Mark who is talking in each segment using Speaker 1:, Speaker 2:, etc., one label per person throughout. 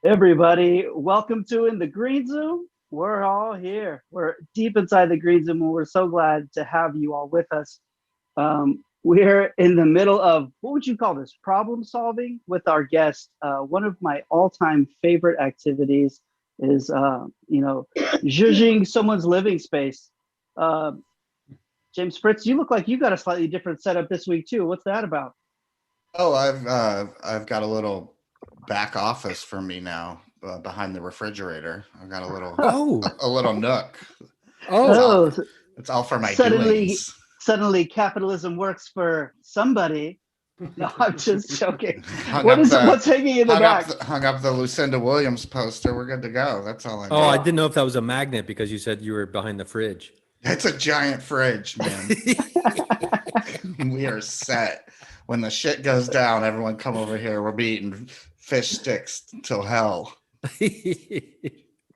Speaker 1: Everybody, welcome to In the Green Zoom. We're all here. We're deep inside the Green Zoom, and we're so glad to have you all with us. We're in the middle of, what would you call this? Problem solving with our guest. One of my all-time favorite activities is, judging someone's living space. Uh, James Fritz, you look like you got a slightly different setup this week too. What's that about?
Speaker 2: Oh, I've got a little back office for me now behind the refrigerator. I've got a little nook. It's all for my doings.
Speaker 1: Suddenly capitalism works for somebody. No, I'm just joking. What's hanging in the back?
Speaker 2: Hung up the Lucinda Williams poster. We're good to go. That's all I know.
Speaker 3: Oh, I didn't know if that was a magnet because you said you were behind the fridge.
Speaker 2: It's a giant fridge, man. We are set. When the shit goes down, everyone come over here. We're eating fish sticks till hell.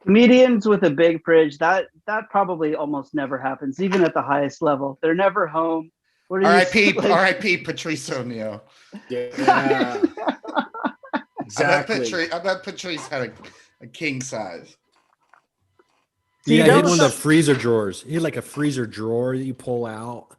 Speaker 1: Comedians with a big fridge, that probably almost never happens, even at the highest level. They're never home.
Speaker 2: R.I.P. Patrice O'Neill.
Speaker 4: Yeah. Exactly.
Speaker 2: I bet Patrice had a king size.
Speaker 3: Yeah, he had one of the freezer drawers. He had like a freezer drawer that you pull out.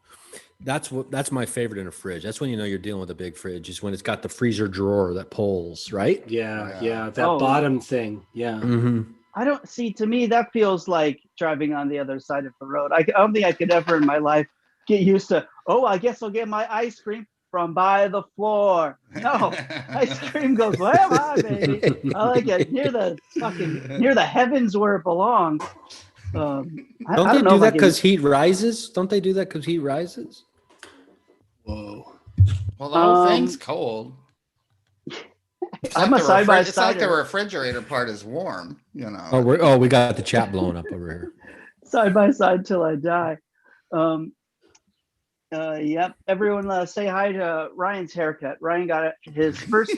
Speaker 3: That's my favorite in a fridge. That's when you know you're dealing with a big fridge, is when it's got the freezer drawer that pulls, right?
Speaker 4: Yeah. That bottom thing. Yeah.
Speaker 3: Mm-hmm.
Speaker 1: I don't see, to me, that feels like driving on the other side of the road. I don't think I could ever in my life get used to, I guess I'll get my ice cream from by the floor. No, ice cream goes, where am I, baby? I like it near the heavens where it belongs.
Speaker 3: Don't they do that because heat rises? Don't they do that because heat rises?
Speaker 4: Whoa.
Speaker 2: Well, the whole thing's cold.
Speaker 1: I'm a side-by-side.
Speaker 2: It's like the refrigerator part is warm, you know.
Speaker 3: We got the chat blowing up over here.
Speaker 1: Side by side till I die. Yep. Everyone, say hi to Ryan's haircut. Ryan got his first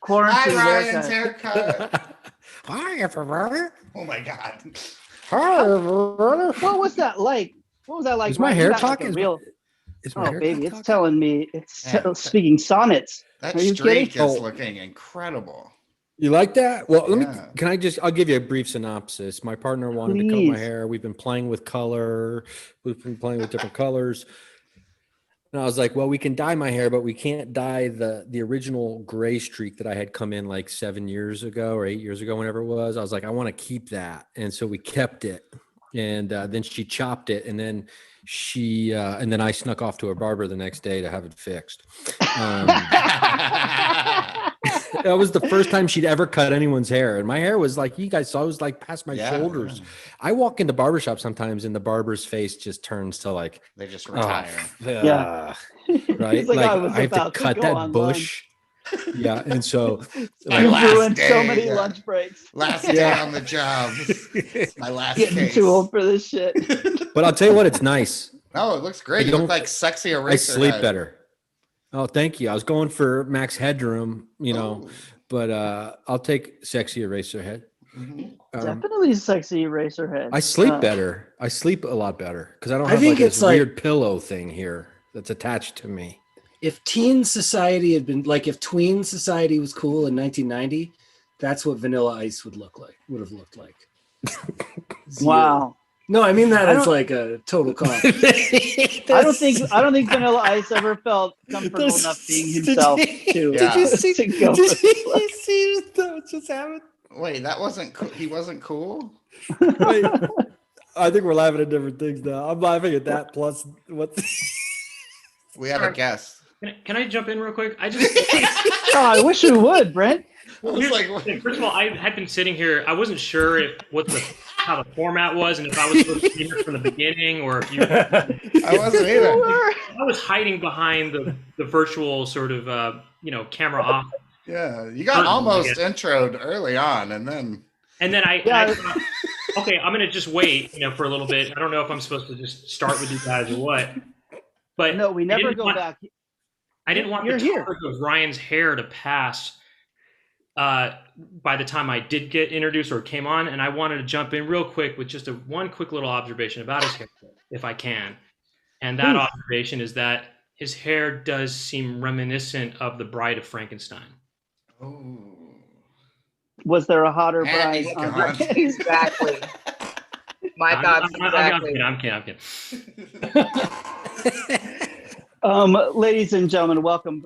Speaker 1: quarantine
Speaker 2: haircut.
Speaker 3: Hi, everyone.
Speaker 2: Oh my god.
Speaker 3: Hi, everyone.
Speaker 1: What was that like?
Speaker 3: Is my hair talking?
Speaker 1: Baby, it's telling me. It's speaking sonnets.
Speaker 2: That streak is looking incredible.
Speaker 3: You like that? Well, I'll give you a brief synopsis. My partner wanted to cut my hair. We've been playing with color. We've been playing with different colors. And I was like, well, we can dye my hair, but we can't dye the original gray streak that I had come in like 7 years ago or 8 years ago, whenever it was. I was like, I want to keep that. And so we kept it. And then she chopped it. And then and then I snuck off to a barber the next day to have it fixed. That was the first time she'd ever cut anyone's hair. And my hair was like, you guys saw, it was like past my shoulders. I walk into barbershops sometimes and the barber's face just turns to like,
Speaker 2: they just retire.
Speaker 3: Right? Like I have to cut that bush. Yeah, and so
Speaker 1: you ruined so many lunch breaks.
Speaker 2: Last day on the job. My last
Speaker 1: Getting too old for this shit.
Speaker 3: But I'll tell you what, it's nice.
Speaker 2: Oh, it looks great. You look like sexy eraser.
Speaker 3: I sleep better. Oh, thank you. I was going for max headroom, but I'll take sexy eraser head.
Speaker 2: Mm-hmm.
Speaker 1: Definitely sexy eraser head.
Speaker 3: I sleep better. I sleep a lot better because I don't have this weird pillow thing here that's attached to me.
Speaker 4: If teen society had been like, if tween society was cool in 1990, that's what Vanilla Ice would have looked like.
Speaker 1: Wow.
Speaker 4: No, I mean that as like a total compliment.
Speaker 1: I don't think Vanilla Ice ever felt comfortable enough being himself to.
Speaker 2: Did
Speaker 3: you see what just happened?
Speaker 2: Wait, that wasn't cool. He wasn't cool?
Speaker 3: Wait, I think we're laughing at different things now. I'm laughing at that plus what.
Speaker 2: We have a guest.
Speaker 5: Can I jump in real quick?
Speaker 1: I wish you would, Brent.
Speaker 5: Well, first of all, I had been sitting here. I wasn't sure how the format was, and if I was supposed to be here from the beginning, or if you.
Speaker 2: I wasn't either.
Speaker 5: I was hiding behind the virtual sort of camera off.
Speaker 2: Yeah, you got almost introed early on, and then
Speaker 5: I thought, okay, I'm gonna just wait, for a little bit. I don't know if I'm supposed to just start with you guys or what. But
Speaker 1: no, we never go back.
Speaker 5: I didn't want the topic of Ryan's hair to pass by the time I did get introduced or came on, and I wanted to jump in real quick with just one quick little observation about his hair, if I can. And that observation is that his hair does seem reminiscent of the Bride of Frankenstein.
Speaker 2: Oh.
Speaker 1: Was there a hotter bride?
Speaker 6: Exactly. My thoughts exactly.
Speaker 5: I'm kidding.
Speaker 1: Ladies and gentlemen, welcome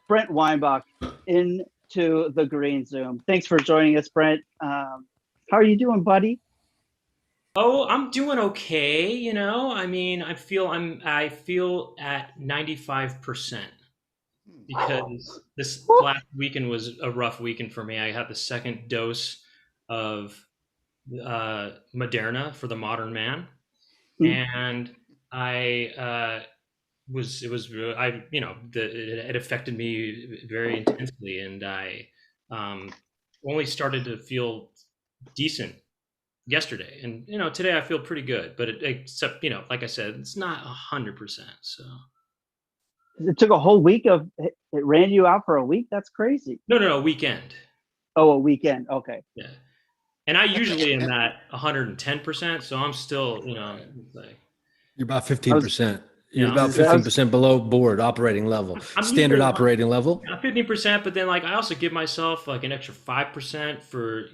Speaker 1: Brent Weinbach into the Green Zoom. Thanks for joining us, Brent. How are you doing, buddy?
Speaker 5: Oh, I'm doing okay. You know, I mean, I feel at 95% because this last weekend was a rough weekend for me. I had the second dose of Moderna for the modern man, and it affected me very intensely, and I only started to feel decent yesterday, and today I feel pretty good, but except like I said, it's not 100%. So
Speaker 1: it took a whole week it ran you out for a week. That's crazy.
Speaker 5: No, weekend.
Speaker 1: Oh, a weekend. Okay.
Speaker 5: Yeah, and I usually am at 110%, so I'm still like
Speaker 3: you're about 15%. You're about 15% below board operating level, standard operating level.
Speaker 5: 15%, but then like I also give myself like an extra 5% for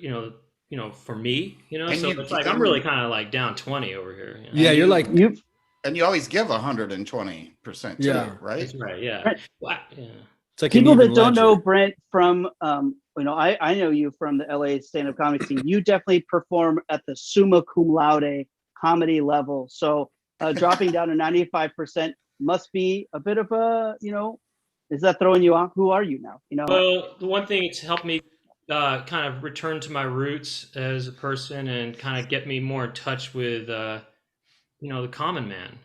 Speaker 5: for me, so it's like I'm really kind of like down 20 over here.
Speaker 3: Yeah, you're like
Speaker 2: and you always give 120% too, right?
Speaker 5: That's right. Yeah.
Speaker 1: Right.
Speaker 5: Well, yeah.
Speaker 3: It's like
Speaker 1: people that don't know Brent from I know you from the LA stand-up comedy scene. You definitely perform at the summa cum laude comedy level. So dropping down to 95% must be a bit of a, is that throwing you off? Who are you now?
Speaker 5: Well, the one thing it's helped me kind of return to my roots as a person and kind of get me more in touch with, the common man,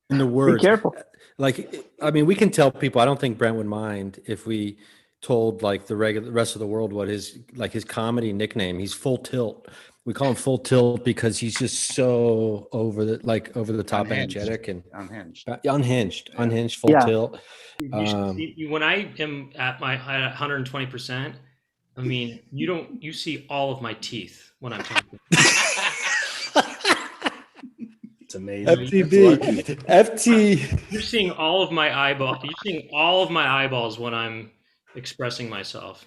Speaker 3: In the words.
Speaker 1: Be careful.
Speaker 3: Like, I mean, we can tell people, I don't think Brent would mind if we told like the rest of the world what his comedy nickname, he's Full Tilt. We call him Full Tilt because he's just so over the top, energetic and unhinged, full tilt.
Speaker 5: When I am at 120%, I mean, you see all of my teeth when I'm talking.
Speaker 4: It's amazing.
Speaker 3: FT.
Speaker 5: You're seeing all of my eyeballs. You're seeing all of my eyeballs when I'm expressing myself.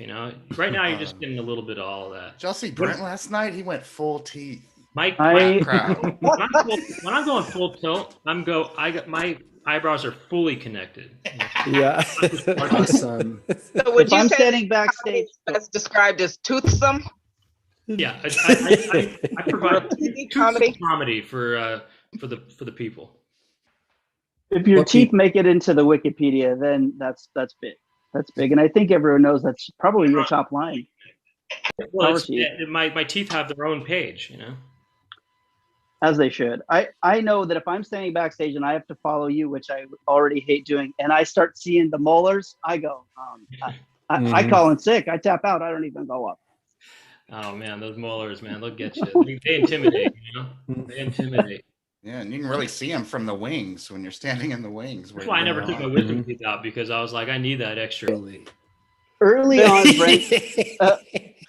Speaker 5: Right now you're just getting a little bit of all of that.
Speaker 2: Did y'all see Brent last night? He went full teeth.
Speaker 5: When I'm going full tilt, my eyebrows are fully connected.
Speaker 3: Yeah.
Speaker 4: Awesome.
Speaker 6: So would
Speaker 1: if
Speaker 6: you
Speaker 1: I'm
Speaker 6: say
Speaker 1: standing backstage,
Speaker 6: that's described as toothsome?
Speaker 5: Yeah, I provide comedy for the people.
Speaker 1: If your teeth make it into the Wikipedia, then that's big. That's big, and I think everyone knows that's probably your top line.
Speaker 5: Well, my teeth have their own page,
Speaker 1: As they should. I know that if I'm standing backstage and I have to follow you, which I already hate doing, and I start seeing the molars, I go, I call in sick. I tap out. I don't even go up.
Speaker 5: Oh man, those molars, man, they'll get you. They intimidate, They intimidate.
Speaker 2: Yeah, and you can really see them from the wings when you're standing in the wings.
Speaker 5: That's why I never took my wisdom teeth out, because I was like, I need that extra.
Speaker 1: Early on,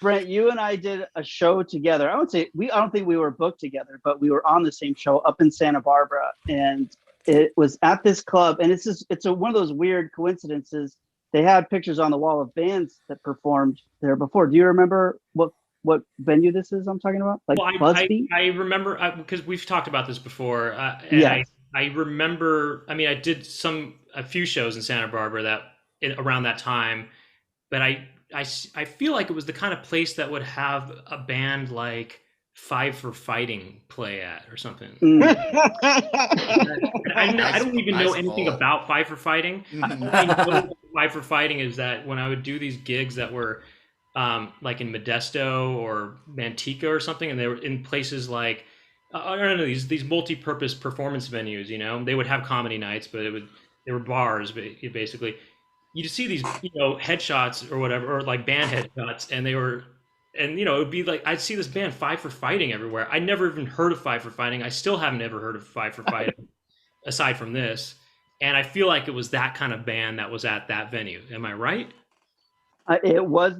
Speaker 1: Brent, you and I did a show together. I don't think we were booked together, but we were on the same show up in Santa Barbara, and it was at this club. And it's one of those weird coincidences. They had pictures on the wall of bands that performed there before. Do you remember what venue this is I'm talking about? Like BuzzFeed?
Speaker 5: I remember because we've talked about this before. I remember. I mean, I did a few shows in Santa Barbara around that time, but I feel like it was the kind of place that would have a band like Five for Fighting play at or something. I don't even know anything about Five for Fighting. All I know Five for Fighting is that when I would do these gigs that were like in Modesto or Manteca or something, and they were in places like I don't know, these multi-purpose performance venues. They would have comedy nights, but they were bars basically. You see these headshots or whatever, or like band headshots, and it would be like I'd see this band Five for Fighting everywhere. I never even heard of Five for Fighting. I still haven't ever heard of Five for Fighting aside from this, and I feel like it was that kind of band that was at that venue. Am I right?
Speaker 1: It was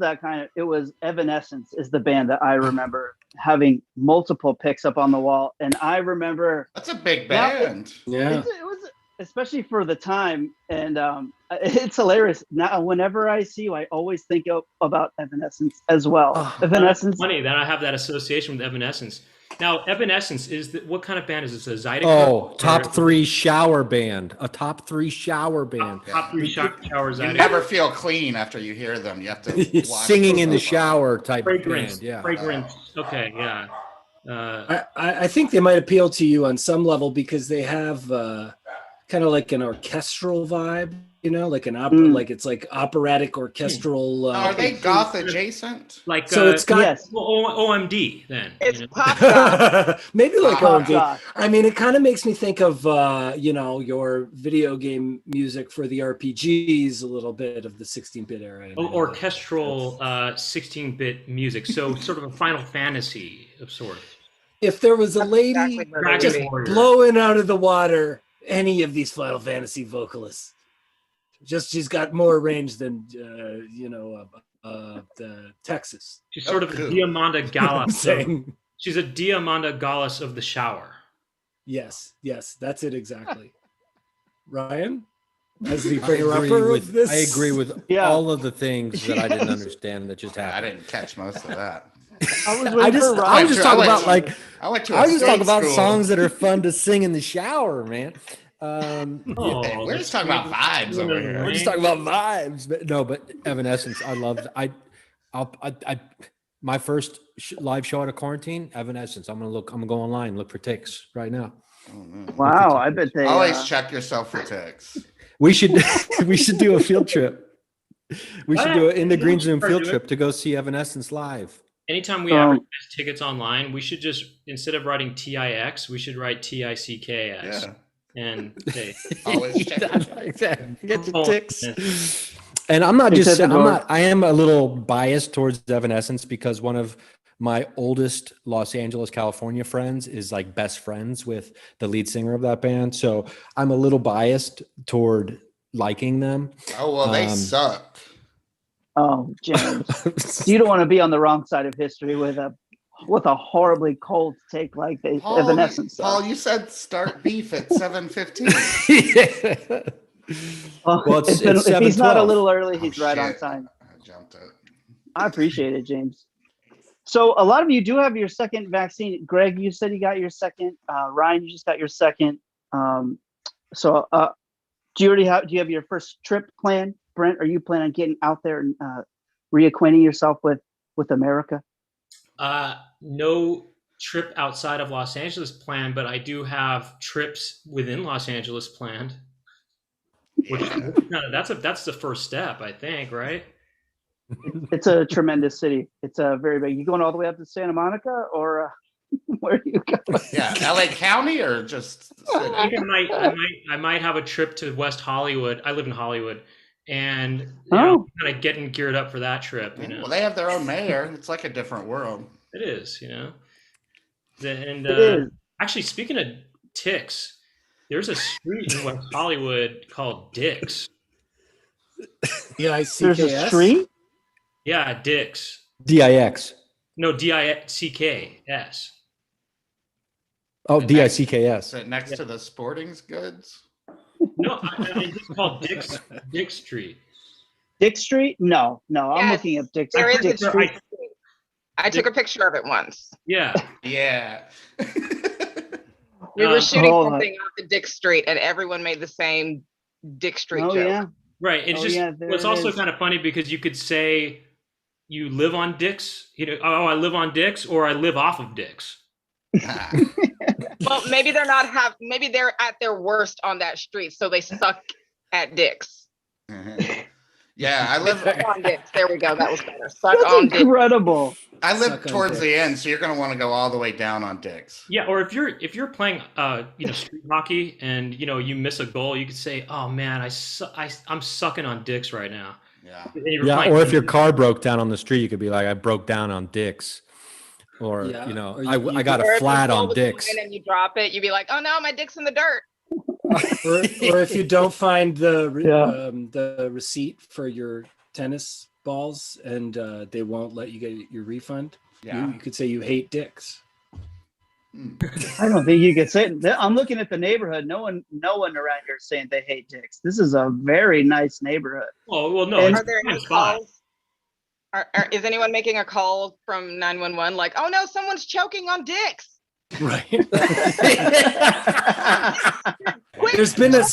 Speaker 1: it was Evanescence is the band that I remember having multiple pics up on the wall. And I remember
Speaker 2: that's a big band.
Speaker 1: It was especially for the time. And It's hilarious. Now, whenever I see you, I always think about Evanescence as well. Evanescence.
Speaker 5: Funny that I have that association with Evanescence. Now, Evanescence what kind of band is this? A Zydeco?
Speaker 3: Oh, top 3 shower band. A top 3 shower band.
Speaker 5: Top 3 shower Zydeco.
Speaker 2: You never feel clean after you hear them. You have to wash
Speaker 3: singing in the shower type
Speaker 5: fragrance,
Speaker 3: band. Yeah.
Speaker 5: Fragrance. Okay, yeah.
Speaker 4: I think they might appeal to you on some level because they have kind of like an orchestral vibe, like an opera, like it's like operatic orchestral.
Speaker 2: Are they goth adjacent?
Speaker 5: Like
Speaker 4: so it's got
Speaker 5: OMD then.
Speaker 6: It's pop goth.
Speaker 4: Maybe like
Speaker 1: Pop
Speaker 4: OMD.
Speaker 1: goth.
Speaker 4: I mean, it kind of makes me think of your video game music for the RPGs, a little bit of the 16-bit era.
Speaker 5: Orchestral 16-bit music, so sort of a Final Fantasy of sorts.
Speaker 4: If there was a lady just blowing out of the water, any of these Final Fantasy vocalists, she's got more range than the Texas.
Speaker 5: She's sort of a Diamanda Gallus. She's a Diamanda Gallus of the shower.
Speaker 4: Yes, that's it exactly. Ryan, as the bringer-upper of this,
Speaker 3: I agree with all of the things that I didn't understand that just happened.
Speaker 2: I didn't catch most of that.
Speaker 3: I was just talking about songs that are fun to sing in the shower, man.
Speaker 2: We're just talking about vibes over here.
Speaker 3: We're just talking about vibes. But Evanescence, I loved. My first live show out of quarantine, Evanescence. I'm gonna go online and look for ticks right now.
Speaker 1: Wow, I bet they
Speaker 2: always check yourself for ticks.
Speaker 3: We should do a field trip. We should do it in the Green Zoom field trip to go see Evanescence live.
Speaker 5: Anytime we advertise tickets online, we should just, instead of writing TIX, we should write TICKS.
Speaker 2: Yeah.
Speaker 5: And hey,
Speaker 2: always check.
Speaker 3: Get the ticks. And I am a little biased towards Evanescence because one of my oldest Los Angeles, California friends is like best friends with the lead singer of that band. So I'm a little biased toward liking them.
Speaker 2: Oh, well, they suck.
Speaker 1: Oh, James, you don't want to be on the wrong side of history with a horribly cold take like Evanescence.
Speaker 2: Paul, you said start beef at 7:15.
Speaker 1: Well, if he's not a little early, he's right on time.
Speaker 2: I jumped it.
Speaker 1: I appreciate it, James. So a lot of you do have your second vaccine. Greg, you said you got your second. Ryan, you just got your second. Do you have your first trip planned? Brent, are you planning on getting out there and reacquainting yourself with America?
Speaker 5: No trip outside of Los Angeles planned, but I do have trips within Los Angeles planned. That's the first step, I think, right?
Speaker 1: It's a tremendous city. It's a very big. You going all the way up to Santa Monica, or where are you going?
Speaker 2: Yeah, LA County, or just city?
Speaker 5: I think I might have a trip to West Hollywood. I live in Hollywood, and kind of getting geared up for that trip.
Speaker 2: Well, they have their own mayor. It's like a different world.
Speaker 5: It is, And actually, speaking of ticks, there's a street in West Hollywood called Dick's.
Speaker 4: D-I-C-K-S?
Speaker 1: There's a street?
Speaker 5: Yeah, Dick's.
Speaker 3: D-I-X.
Speaker 5: No, D-I-C-K-S.
Speaker 3: Oh, D-I-C-K-S.
Speaker 2: Is it next to the sporting goods?
Speaker 5: No, it's called Dick Street.
Speaker 1: Dick Street? No. I'm looking up Dick Street.
Speaker 6: There is a Street. I took a picture of it once.
Speaker 5: Yeah.
Speaker 2: Yeah.
Speaker 6: We were shooting something off the Dick Street, and everyone made the same Dick Street joke.
Speaker 1: Yeah.
Speaker 5: Right. It's also kind of funny because you could say you live on Dick's, I live on Dick's, or I live off of Dick's.
Speaker 6: Well, maybe they're at their worst on that street, so they suck at Dick's.
Speaker 2: Yeah, I live
Speaker 6: on Dick's. There we go. That was better.
Speaker 1: That's incredible.
Speaker 2: I live towards the end, so you're going to want to go all the way down on Dick's.
Speaker 5: Yeah, or if you're playing street hockey and you miss a goal, you could say, "Oh man, I'm sucking on Dick's right now."
Speaker 3: Yeah. Or if your car broke down on the street, you could be like, "I broke down on Dick's," or I got a flat on Dick's.
Speaker 6: And you drop it, you'd be like, "Oh no, my dick's in the dirt."
Speaker 4: or if you don't find the receipt for your tennis balls and they won't let you get your refund, you could say you hate dicks.
Speaker 1: I don't think you could say it. I'm looking at the neighborhood. No one around here is saying they hate dicks. This is a very nice neighborhood.
Speaker 5: Well, no.
Speaker 6: Are there any calls? Is anyone making a call from 911 like, oh no, someone's choking on dicks?
Speaker 4: Right. There's been a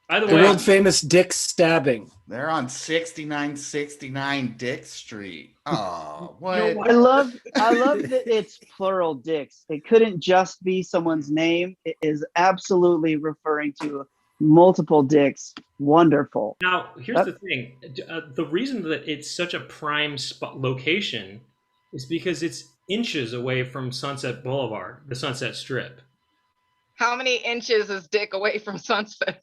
Speaker 4: the world famous dick stabbing.
Speaker 2: They're on 6969 Dick Street. Oh, what?
Speaker 1: I love that it's plural dicks. It couldn't just be someone's name. It is absolutely referring to multiple dicks. Wonderful.
Speaker 5: Now, here's the thing. The reason that it's such a prime spot location is because it's inches away from Sunset Boulevard, the Sunset Strip.
Speaker 6: How many inches is Dick away from Sunset?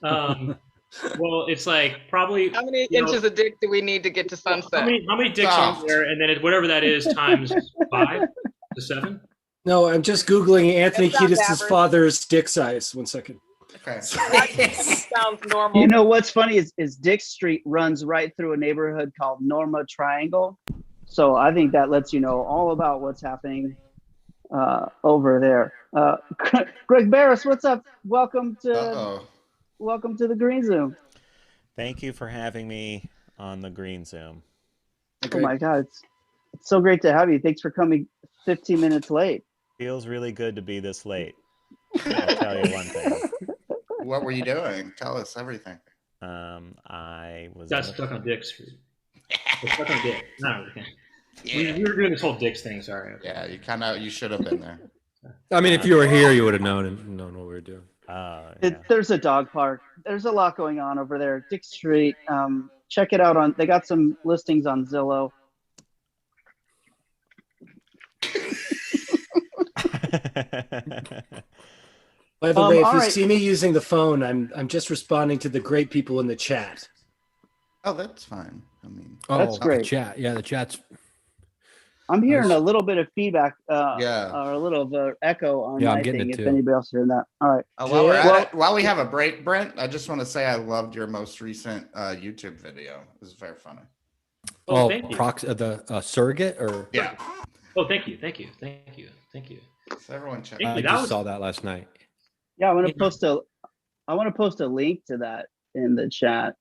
Speaker 5: Well, it's like probably.
Speaker 6: How many inches of Dick do we need to get to Sunset?
Speaker 5: How many dicks are there? And then whatever that is times 5 to 7.
Speaker 4: No, I'm just Googling Anthony Kiedis' father's dick size. 1 second.
Speaker 2: Okay.
Speaker 6: Sounds normal.
Speaker 1: You know what's funny is Dick Street runs right through a neighborhood called Norma Triangle. So I think that lets you know all about what's happening over there. Greg Barris, what's up? Welcome to the Green Zoom.
Speaker 7: Thank you for having me on the Green Zoom.
Speaker 1: Oh my God, it's so great to have you. Thanks for coming 15 minutes late.
Speaker 7: Feels really good to be this late. I'll tell you one thing.
Speaker 2: What were you doing? Tell us everything.
Speaker 7: I was
Speaker 5: stuck on Dick Street. Stuck on Dick. No, yeah. We were doing this whole Dicks thing. Sorry.
Speaker 2: Yeah, you should have been there.
Speaker 3: I mean, if you were here, you would have known what we were doing.
Speaker 1: There's a dog park. There's a lot going on over there. Dick Street. Check it out they got some listings on Zillow.
Speaker 4: By the way, if you see me using the phone, I'm just responding to the great people in the chat.
Speaker 2: Oh, that's fine. I mean,
Speaker 1: that's great.
Speaker 3: The chat. Yeah, the chat's.
Speaker 1: I'm hearing a little bit of feedback, or a little of an echo on my thing. If anybody else is hearing that, all right.
Speaker 2: While we have a break, Brent, I just want to say I loved your most recent YouTube video. It was very funny.
Speaker 3: The surrogate, or
Speaker 2: yeah.
Speaker 5: Oh, thank you.
Speaker 2: So everyone check.
Speaker 3: I just saw that last night.
Speaker 1: Yeah, I want to post a link to that in the chat.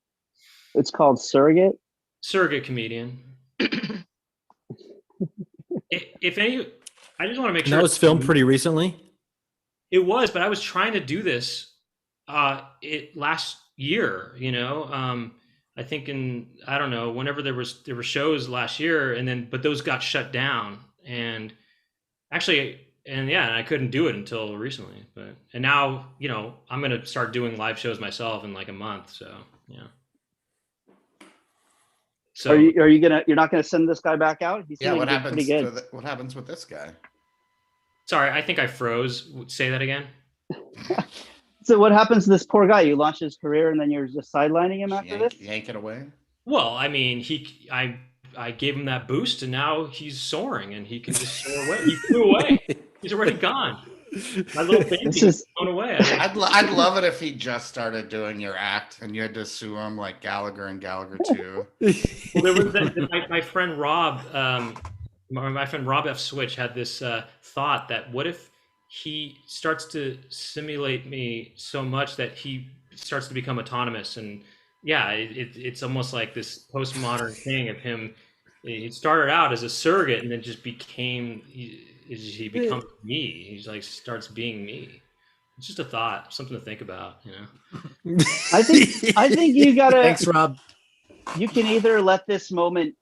Speaker 1: It's called Surrogate.
Speaker 5: Surrogate comedian. If any, I just want to make sure
Speaker 3: that was filmed pretty recently.
Speaker 5: It was, but I was trying to do this last year. I think whenever there were shows last year, but those got shut down, and I couldn't do it until recently. And now I'm gonna start doing live shows myself in like a month. So yeah. So
Speaker 1: you're not gonna send this guy back out?
Speaker 2: What happens? What happens with this guy?
Speaker 5: Sorry, I think I froze. Say that again.
Speaker 1: So what happens to this poor guy? You launch his career and then you're just sidelining him after this?
Speaker 2: Yank it away.
Speaker 5: Well, I mean, I gave him that boost, and now he's soaring, and he can just soar away. He flew away. He's already gone. My little baby is blown away.
Speaker 2: I'd love it if he just started doing your act and you had to sue him like Gallagher and Gallagher 2.
Speaker 5: Well, there was my friend Rob, my friend Rob F. Switch had this thought that what if he starts to simulate me so much that he starts to become autonomous, and it's almost like this postmodern thing of him. He started out as a surrogate and then just became. He becomes me. He's like starts being me. It's just a thought, something to think about,
Speaker 1: I think you gotta.
Speaker 4: Thanks, Rob.
Speaker 1: You can either let this moment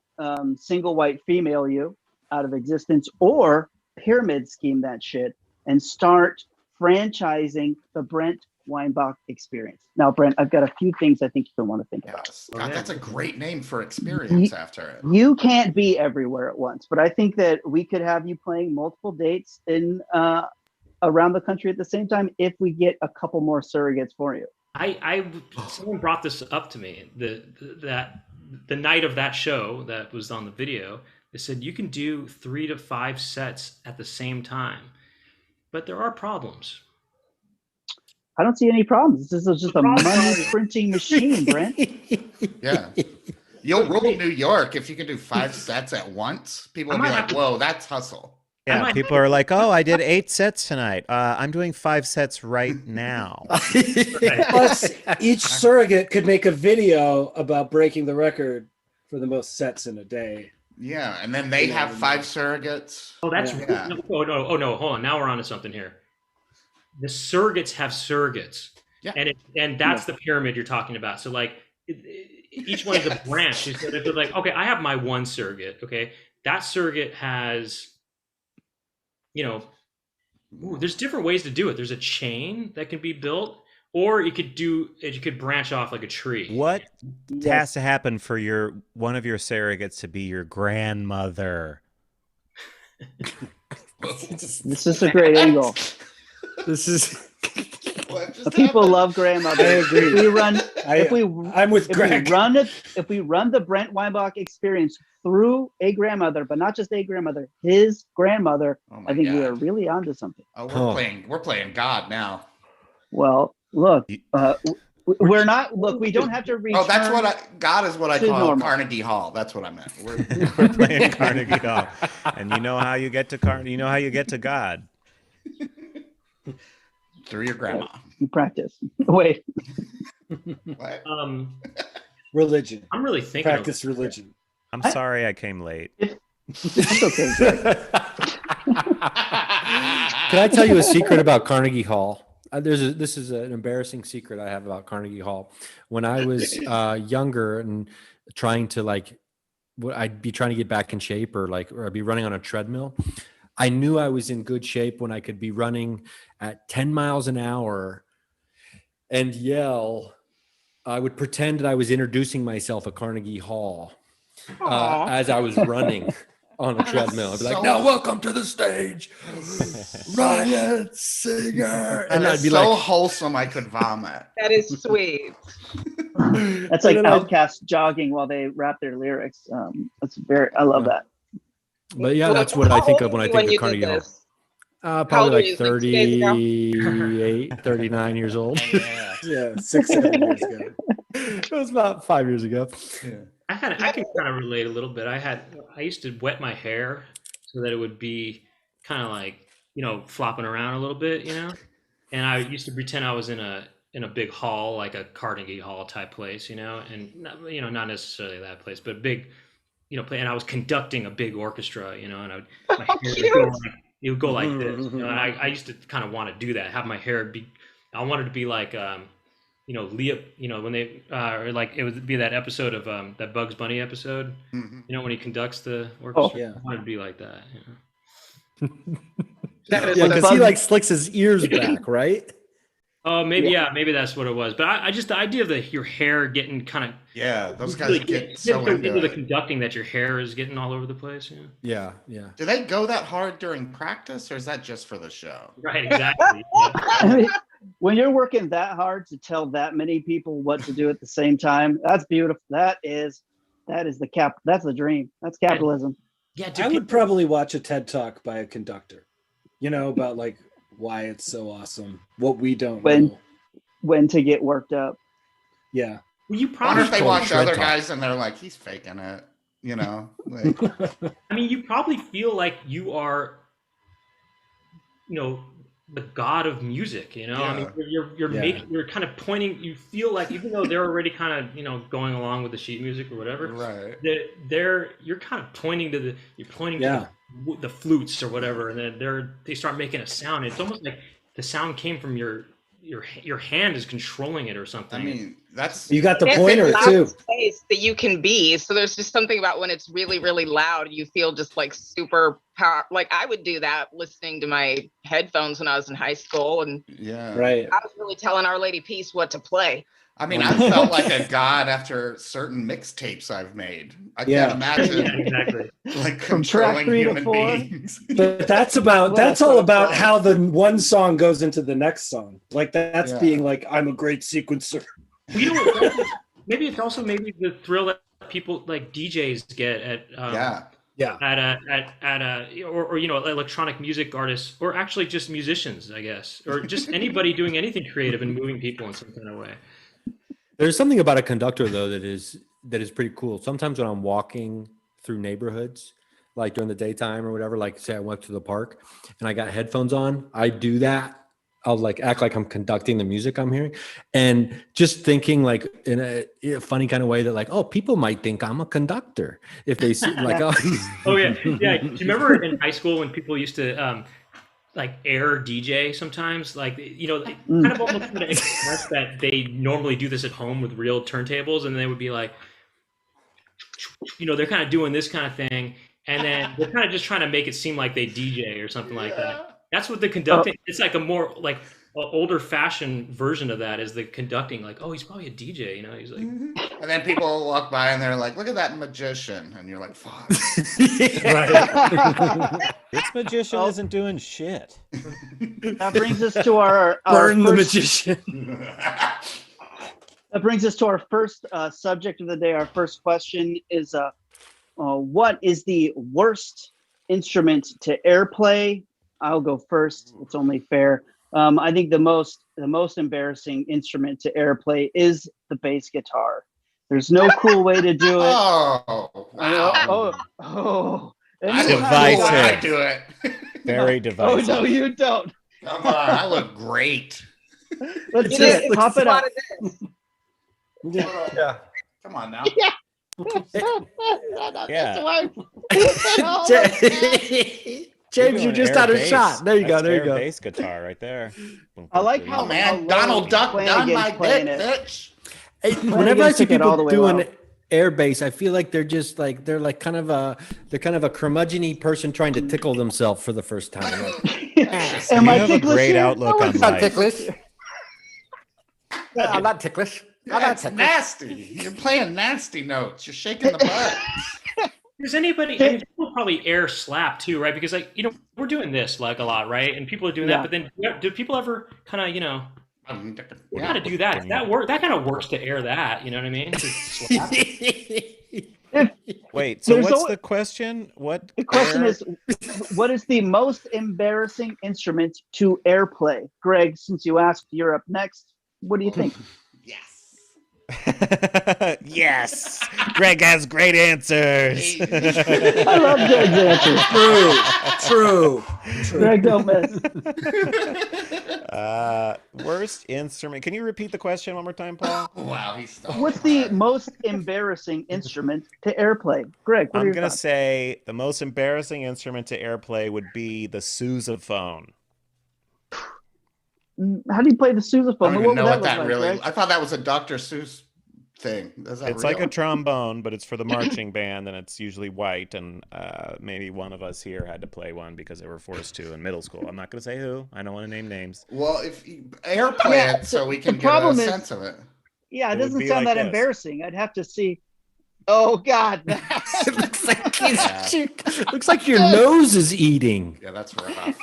Speaker 1: single white female you out of existence, or pyramid scheme that shit and start franchising the Brent Weinbach experience. Now, Brent, I've got a few things I think you'll want to think about.
Speaker 2: God, that's a great name for experience after it.
Speaker 1: You can't be everywhere at once, but I think that we could have you playing multiple dates in around the country at the same time if we get a couple more surrogates for you.
Speaker 5: Someone brought this up to me the night of that show that was on the video. They said you can do 3 to 5 sets at the same time, but there are problems.
Speaker 1: I don't see any problems. This is just a money printing machine, Brent.
Speaker 2: Yeah. You'll rule New York if you can do 5 sets at once. People will be like, "Whoa, that's hustle."
Speaker 7: Yeah, people are like, "Oh, I did 8 sets tonight. I'm doing 5 sets right now."
Speaker 4: Plus, each surrogate could make a video about breaking the record for the most sets in a day.
Speaker 2: Yeah, and then they have 5 surrogates.
Speaker 5: Oh, that's oh no, hold on. Now we're on to something here. The surrogates have surrogates.
Speaker 2: Yeah.
Speaker 5: And that's the pyramid you're talking about. So like each one is a branch. So they're like, okay, I have my one surrogate. Okay. That surrogate has, there's different ways to do it. There's a chain that can be built, or you could branch off like a tree.
Speaker 7: What has to happen for one of your surrogates to be your grandmother?
Speaker 1: This is a great angle.
Speaker 4: This is
Speaker 1: people love grandmother.
Speaker 4: I agree.
Speaker 1: If we run the Brent Weinbach experience through a grandmother, but not just a grandmother, his grandmother, I think we are really onto something.
Speaker 2: Oh, we're playing God now.
Speaker 1: Well, look, we're not. Look, we don't have to reach.
Speaker 2: Oh, that's God is what I call Carnegie Hall. That's what I meant.
Speaker 7: We're playing Carnegie Hall, and you know how you get to You know how you get to God.
Speaker 2: Through your grandma.
Speaker 1: Practice. Wait.
Speaker 2: What?
Speaker 4: Religion.
Speaker 5: I'm really thinking.
Speaker 4: Practice religion.
Speaker 7: I'm sorry I came late.
Speaker 1: It's okay.
Speaker 3: Can I tell you a secret about Carnegie Hall? This is an embarrassing secret I have about Carnegie Hall. When I was younger and trying to I'd be trying to get back in shape or I'd be running on a treadmill. I knew I was in good shape when I could be running at 10 miles an hour and yell. I would pretend that I was introducing myself at Carnegie Hall as I was running on a treadmill. I'd be like, "Now welcome to the stage, Ryan Singer."
Speaker 2: And I'd be so wholesome I could vomit.
Speaker 6: That is sweet.
Speaker 1: That's like Outcast jogging while they rap their lyrics. I love that.
Speaker 3: But yeah, that's what I think of when I think of Carnegie Hall. Probably like 38, 39 years old.
Speaker 4: Yeah, 6-7 years ago.
Speaker 3: It was about 5 years ago.
Speaker 2: Yeah.
Speaker 5: I can kind of relate a little bit. I used to wet my hair so that it would be kind of like, flopping around a little bit, and I used to pretend I was in a big hall, like a Carnegie Hall type place, and not necessarily that place, but big, and I was conducting a big orchestra, and my hair would go like this, and I used to kind of want to do that, have my hair I wanted to be like, Leah, when they it would be that episode of that Bugs Bunny episode, when he conducts the orchestra. I wanted to be like that.
Speaker 3: Because he slicks his ears back, right?
Speaker 5: Oh, maybe maybe that's what it was. But I just the idea of your hair getting kind of
Speaker 2: those guys get so
Speaker 5: into the conducting that your hair is getting all over the place.
Speaker 3: Yeah.
Speaker 2: Do they go that hard during practice, or is that just for the show?
Speaker 5: Right, exactly.
Speaker 1: I mean, when you're working that hard to tell that many people what to do at the same time, that's beautiful. That's the dream. That's capitalism.
Speaker 5: Yeah,
Speaker 4: I would probably watch a TED Talk by a conductor, about why it's so awesome, what we don't know.
Speaker 1: When to get worked up.
Speaker 4: Yeah.
Speaker 5: Well, you
Speaker 2: probably if they watch other guys and they're like, he's faking it,
Speaker 5: I mean, you probably feel like you are, the god of music, I mean, you're kind of pointing, you feel like, even though they're already kind of, going along with the sheet music or whatever,
Speaker 2: right?
Speaker 5: You're kind of pointing to the flutes or whatever, and then they start making a sound. It's almost like the sound came from your hand is controlling it or something.
Speaker 2: I mean,
Speaker 4: you got the pointer too.
Speaker 6: Space that you can be. So there's just something about when it's really, really loud, you feel just like super power. Like I would do that listening to my headphones when I was in high school, and
Speaker 4: right.
Speaker 6: I was really telling Our Lady Peace what to play.
Speaker 2: I mean, I felt like a god after certain mixtapes I've made. I can't imagine
Speaker 5: exactly.
Speaker 1: From track 3 to 4.
Speaker 2: Beings.
Speaker 4: But that's all about how the one song goes into the next song. That's being like, I'm a great sequencer.
Speaker 5: Maybe it's also the thrill that people like DJs get at or electronic music artists, or actually just musicians, I guess, or just anybody doing anything creative and moving people in some kind of way.
Speaker 3: There's something about a conductor though that is that is pretty cool. Sometimes when I'm walking through neighborhoods, like during the daytime or whatever, like say I went to the park and I got headphones on, I do that. I'll like act like I'm conducting the music I'm hearing, and just thinking like in a funny kind of way that like, oh, people might think I'm a conductor if they see like, oh,
Speaker 5: oh yeah. Do you remember in high school when people used to like air DJ sometimes, like, you know, kind of almost to express that they normally do this at home with real turntables, and they would be like, you know, they're kind of doing this kind of thing, and then they're kind of just trying to make it seem like they DJ or something like that. That's what the conducting. It's like a more like older fashioned version of that is the conducting. Like, oh, he's probably a DJ. You know, he's like.
Speaker 2: And then people walk by and they're like, "Look at that magician," and you're like, "Fuck."
Speaker 7: Right. This magician isn't doing shit.
Speaker 1: That brings us to our
Speaker 4: burn the
Speaker 1: first,
Speaker 4: magician.
Speaker 1: That brings us to our first subject of the day. Our first question is, what is the worst instrument to airplay? I'll go first. It's only fair. I think the most embarrassing instrument to airplay is the bass guitar. There's no cool way to do it.
Speaker 2: Oh, wow.
Speaker 7: Divisive.
Speaker 2: I do it.
Speaker 7: Very divisive.
Speaker 1: Oh no, you don't.
Speaker 2: Come on, I look great.
Speaker 1: Let's just pop it up.
Speaker 2: Yeah. Come on now.
Speaker 1: Yeah.
Speaker 3: James, you're just out of shot. There you go. There you go.
Speaker 7: Bass guitar right there.
Speaker 1: I like how
Speaker 2: man, Donald Duck done my dick, bitch.
Speaker 3: Hey, whenever I see people doing air bass, I feel like they're just like they're kind of a curmudgeon-y person trying to tickle themselves for the first time.
Speaker 1: Am I
Speaker 7: have a great
Speaker 1: here?
Speaker 7: outlook on life.
Speaker 3: Ticklish. I'm not ticklish.
Speaker 2: That's nasty. You're playing nasty notes. You're shaking the butt.
Speaker 5: Does anybody, and people probably air slap too, right? Because like, you know, we're doing this like a lot, right? And people are doing that, but then do people ever kind of, you know, we got to do that. That kind of works to air that, you know what I mean?
Speaker 7: Wait, so what's the question?
Speaker 1: The question is, what is the most embarrassing instrument to airplay? Greg, since you asked, you're up next. What do you think?
Speaker 7: Yes, Greg has great answers.
Speaker 1: I love Greg's answers.
Speaker 4: True.
Speaker 1: Greg, don't miss.
Speaker 7: Worst instrument. Can you repeat the question one more time, Paul?
Speaker 2: Wow, he's stuck.
Speaker 1: What's the most embarrassing instrument to airplay? Greg, what are
Speaker 7: I'm
Speaker 1: your
Speaker 7: gonna
Speaker 1: thoughts?
Speaker 7: say the most embarrassing instrument to airplay would be the sousaphone.
Speaker 1: How do you play the sousaphone?
Speaker 2: I don't even know what
Speaker 1: that
Speaker 2: that really.
Speaker 1: Greg?
Speaker 2: I thought that was a Dr. Seuss thing.
Speaker 7: It's like a trombone, but it's for the marching band, and it's usually white. And maybe one of us here had to play one because they were forced to in middle school. I'm not going to say who. I don't want to name names.
Speaker 2: Well, if you airplay it, so we can get a sense of it.
Speaker 1: Yeah, it
Speaker 7: It would
Speaker 1: doesn't
Speaker 7: be
Speaker 1: sound
Speaker 7: like
Speaker 1: that
Speaker 7: this.
Speaker 1: embarrassing. I'd have to see. Oh God!
Speaker 3: It looks like looks like your nose is eating.
Speaker 2: Yeah, that's rough.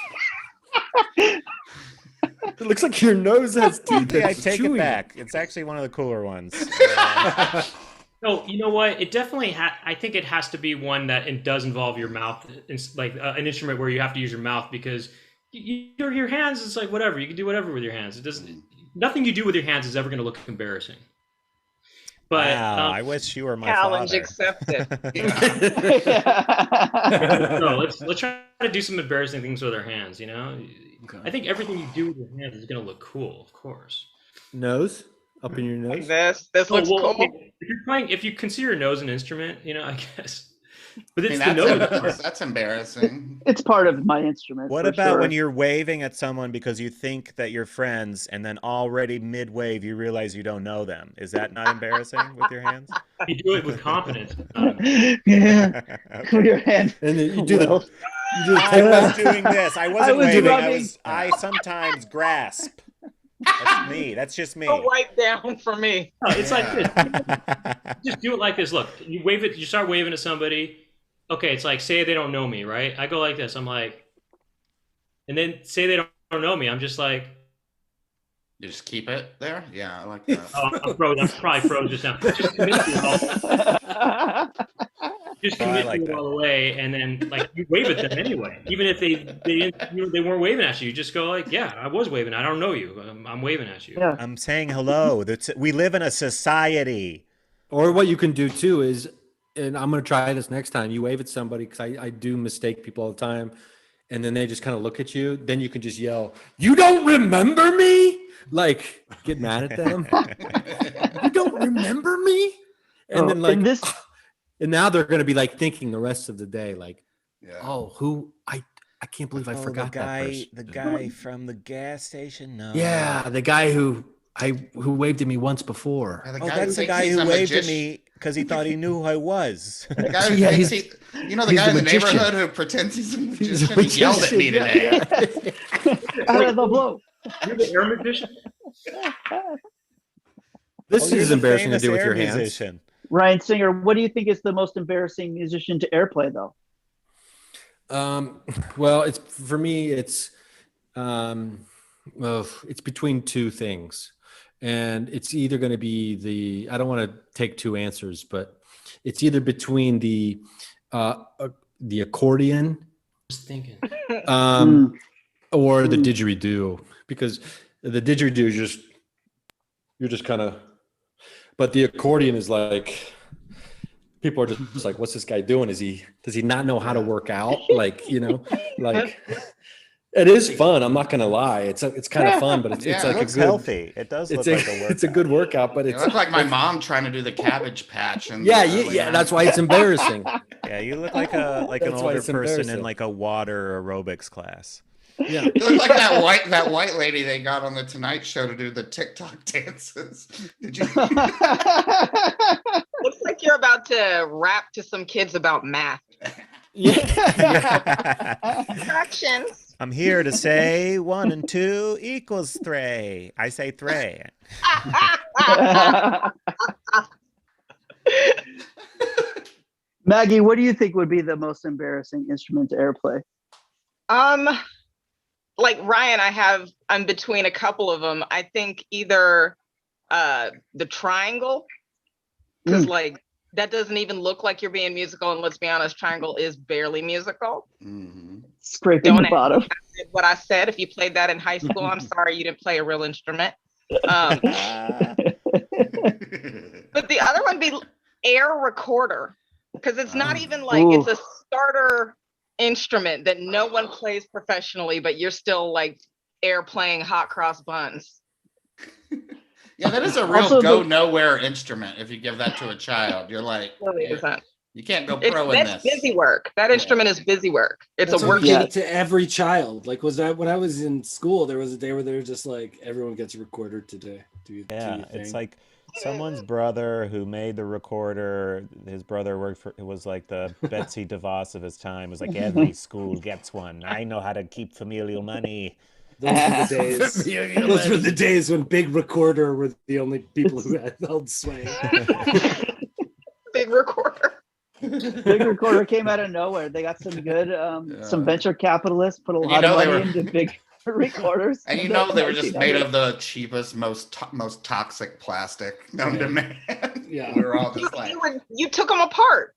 Speaker 3: It looks like your nose has teeth.
Speaker 7: I take it back. It's actually one of the cooler ones.
Speaker 5: No, you know what? It definitely I think it has to be one that it does involve your mouth. It's like an instrument where you have to use your mouth because your hands. It's like whatever you can do whatever with your hands. It doesn't. Nothing you do with your hands is ever going to look embarrassing. But
Speaker 7: wow, I wish you were my
Speaker 6: challenge
Speaker 7: father.
Speaker 6: accepted.
Speaker 5: No, let's try to do some embarrassing things with our hands. You know, okay. I think everything you do with your hands is going to look cool, of course.
Speaker 3: Nose up in your nose.
Speaker 6: This looks cool.
Speaker 5: If you consider your nose an instrument, you know, I guess. But it's
Speaker 2: I mean,
Speaker 5: the nose.
Speaker 2: That's embarrassing.
Speaker 1: It's part of my instrument.
Speaker 7: What
Speaker 1: for
Speaker 7: about
Speaker 1: sure.
Speaker 7: when you're waving at someone because you think that you're friends, and then already mid-wave you realize you don't know them? Is that not embarrassing with your hands?
Speaker 5: You do it with confidence.
Speaker 1: Yeah,
Speaker 7: Okay.
Speaker 1: with your hand.
Speaker 3: And then you do the.
Speaker 7: I was doing this. I wasn't waving.
Speaker 1: rubbing.
Speaker 7: I sometimes grasp. That's me. That's just me.
Speaker 6: Go wipe down for me.
Speaker 5: No, it's like this. Just do it like this. Look, you wave it. You start waving at somebody. Okay, it's like say they don't know me, right? I go like this. I'm like, and then say they don't know me. I'm just like.
Speaker 2: You just keep it there? Yeah, I like that.
Speaker 5: Oh, I'm froze. I'm probably froze just now. Just commit to it all the way, and then like you wave at them anyway. Even if they weren't waving at you, you just go like, "Yeah, I was waving. I don't know you. I'm waving at you."
Speaker 1: Yeah.
Speaker 7: I'm saying hello. We live in a society.
Speaker 3: Or what you can do too is, and I'm going to try this next time, you wave at somebody, because I do mistake people all the time, and then they just kind of look at you. Then you can just yell, "You don't remember me?" Like, get mad at them. You don't remember me? And then like, and now they're going to be like thinking the rest of the day, like, oh, who I can't believe I forgot that person.
Speaker 7: The guy from the gas station? No.
Speaker 3: Yeah, the guy who waved at me once before.
Speaker 2: Yeah,
Speaker 7: that's the guy who waved at me because he thought he knew who I was.
Speaker 2: The guy who thinks the guy in the neighborhood who pretends he's a magician. He yelled at me today.
Speaker 1: Out of the blue.
Speaker 5: You're the air magician?
Speaker 3: This is embarrassing to do with your hands.
Speaker 1: Ryan Singer, what do you think is the most embarrassing musician to airplay, though?
Speaker 3: Well, it's for me. It's between two things, and it's either going to be I don't want to take two answers, but it's either between the accordion,
Speaker 5: Just thinking,
Speaker 3: or the didgeridoo, because the didgeridoo you're just kind of, but the accordion is like, people are just like, what's this guy doing? Does he not know how to work out? Like, like, it is fun. I'm not going to lie. It's kind of fun, but it's like
Speaker 7: it's healthy. It does look like a workout.
Speaker 3: It's a good workout, but
Speaker 2: it looks like my mom trying to do the Cabbage Patch.
Speaker 3: That's why it's embarrassing.
Speaker 7: Yeah, you look like an older person in like a water aerobics class.
Speaker 3: Yeah,
Speaker 2: you look like that white lady they got on the Tonight Show to do the TikTok dances. Did you?
Speaker 6: Looks like you're about to rap to some kids about math. Fractions.
Speaker 7: I'm here to say 1 and 2 equals 3. I say 3.
Speaker 1: Maggie, what do you think would be the most embarrassing instrument to airplay?
Speaker 6: Like Ryan, I'm between a couple of them. I think either the triangle, because like that doesn't even look like you're being musical, and let's be honest, triangle is barely musical.
Speaker 2: Mm-hmm.
Speaker 1: Scraping the bottom.
Speaker 6: What I said, if you played that in high school, I'm sorry you didn't play a real instrument. But the other one be air recorder, because it's not even like it's a starter instrument that no one plays professionally, but you're still like air playing hot cross buns.
Speaker 2: Yeah, that is a real nowhere instrument. If you give that to a child, you're like, you can't go pro in this.
Speaker 6: That's busy work. That instrument is busy work. It's a work.
Speaker 4: Give it to every child. Like, was that when I was in school? There was a day where they were just like, everyone gets a recorder today.
Speaker 7: It's like someone's brother who made the recorder. His brother was like the Betsy DeVos of his time. It was like, every school gets one. I know how to keep familial money.
Speaker 4: Those were the days when Big Recorder were the only people who held sway.
Speaker 6: Big Recorder.
Speaker 1: Big Recorder came out of nowhere. They got some good, some venture capitalists put a lot of money into big recorders.
Speaker 2: And they were just made of the cheapest, most toxic plastic known to man.
Speaker 4: Yeah,
Speaker 2: we were all just like,
Speaker 6: you took them apart.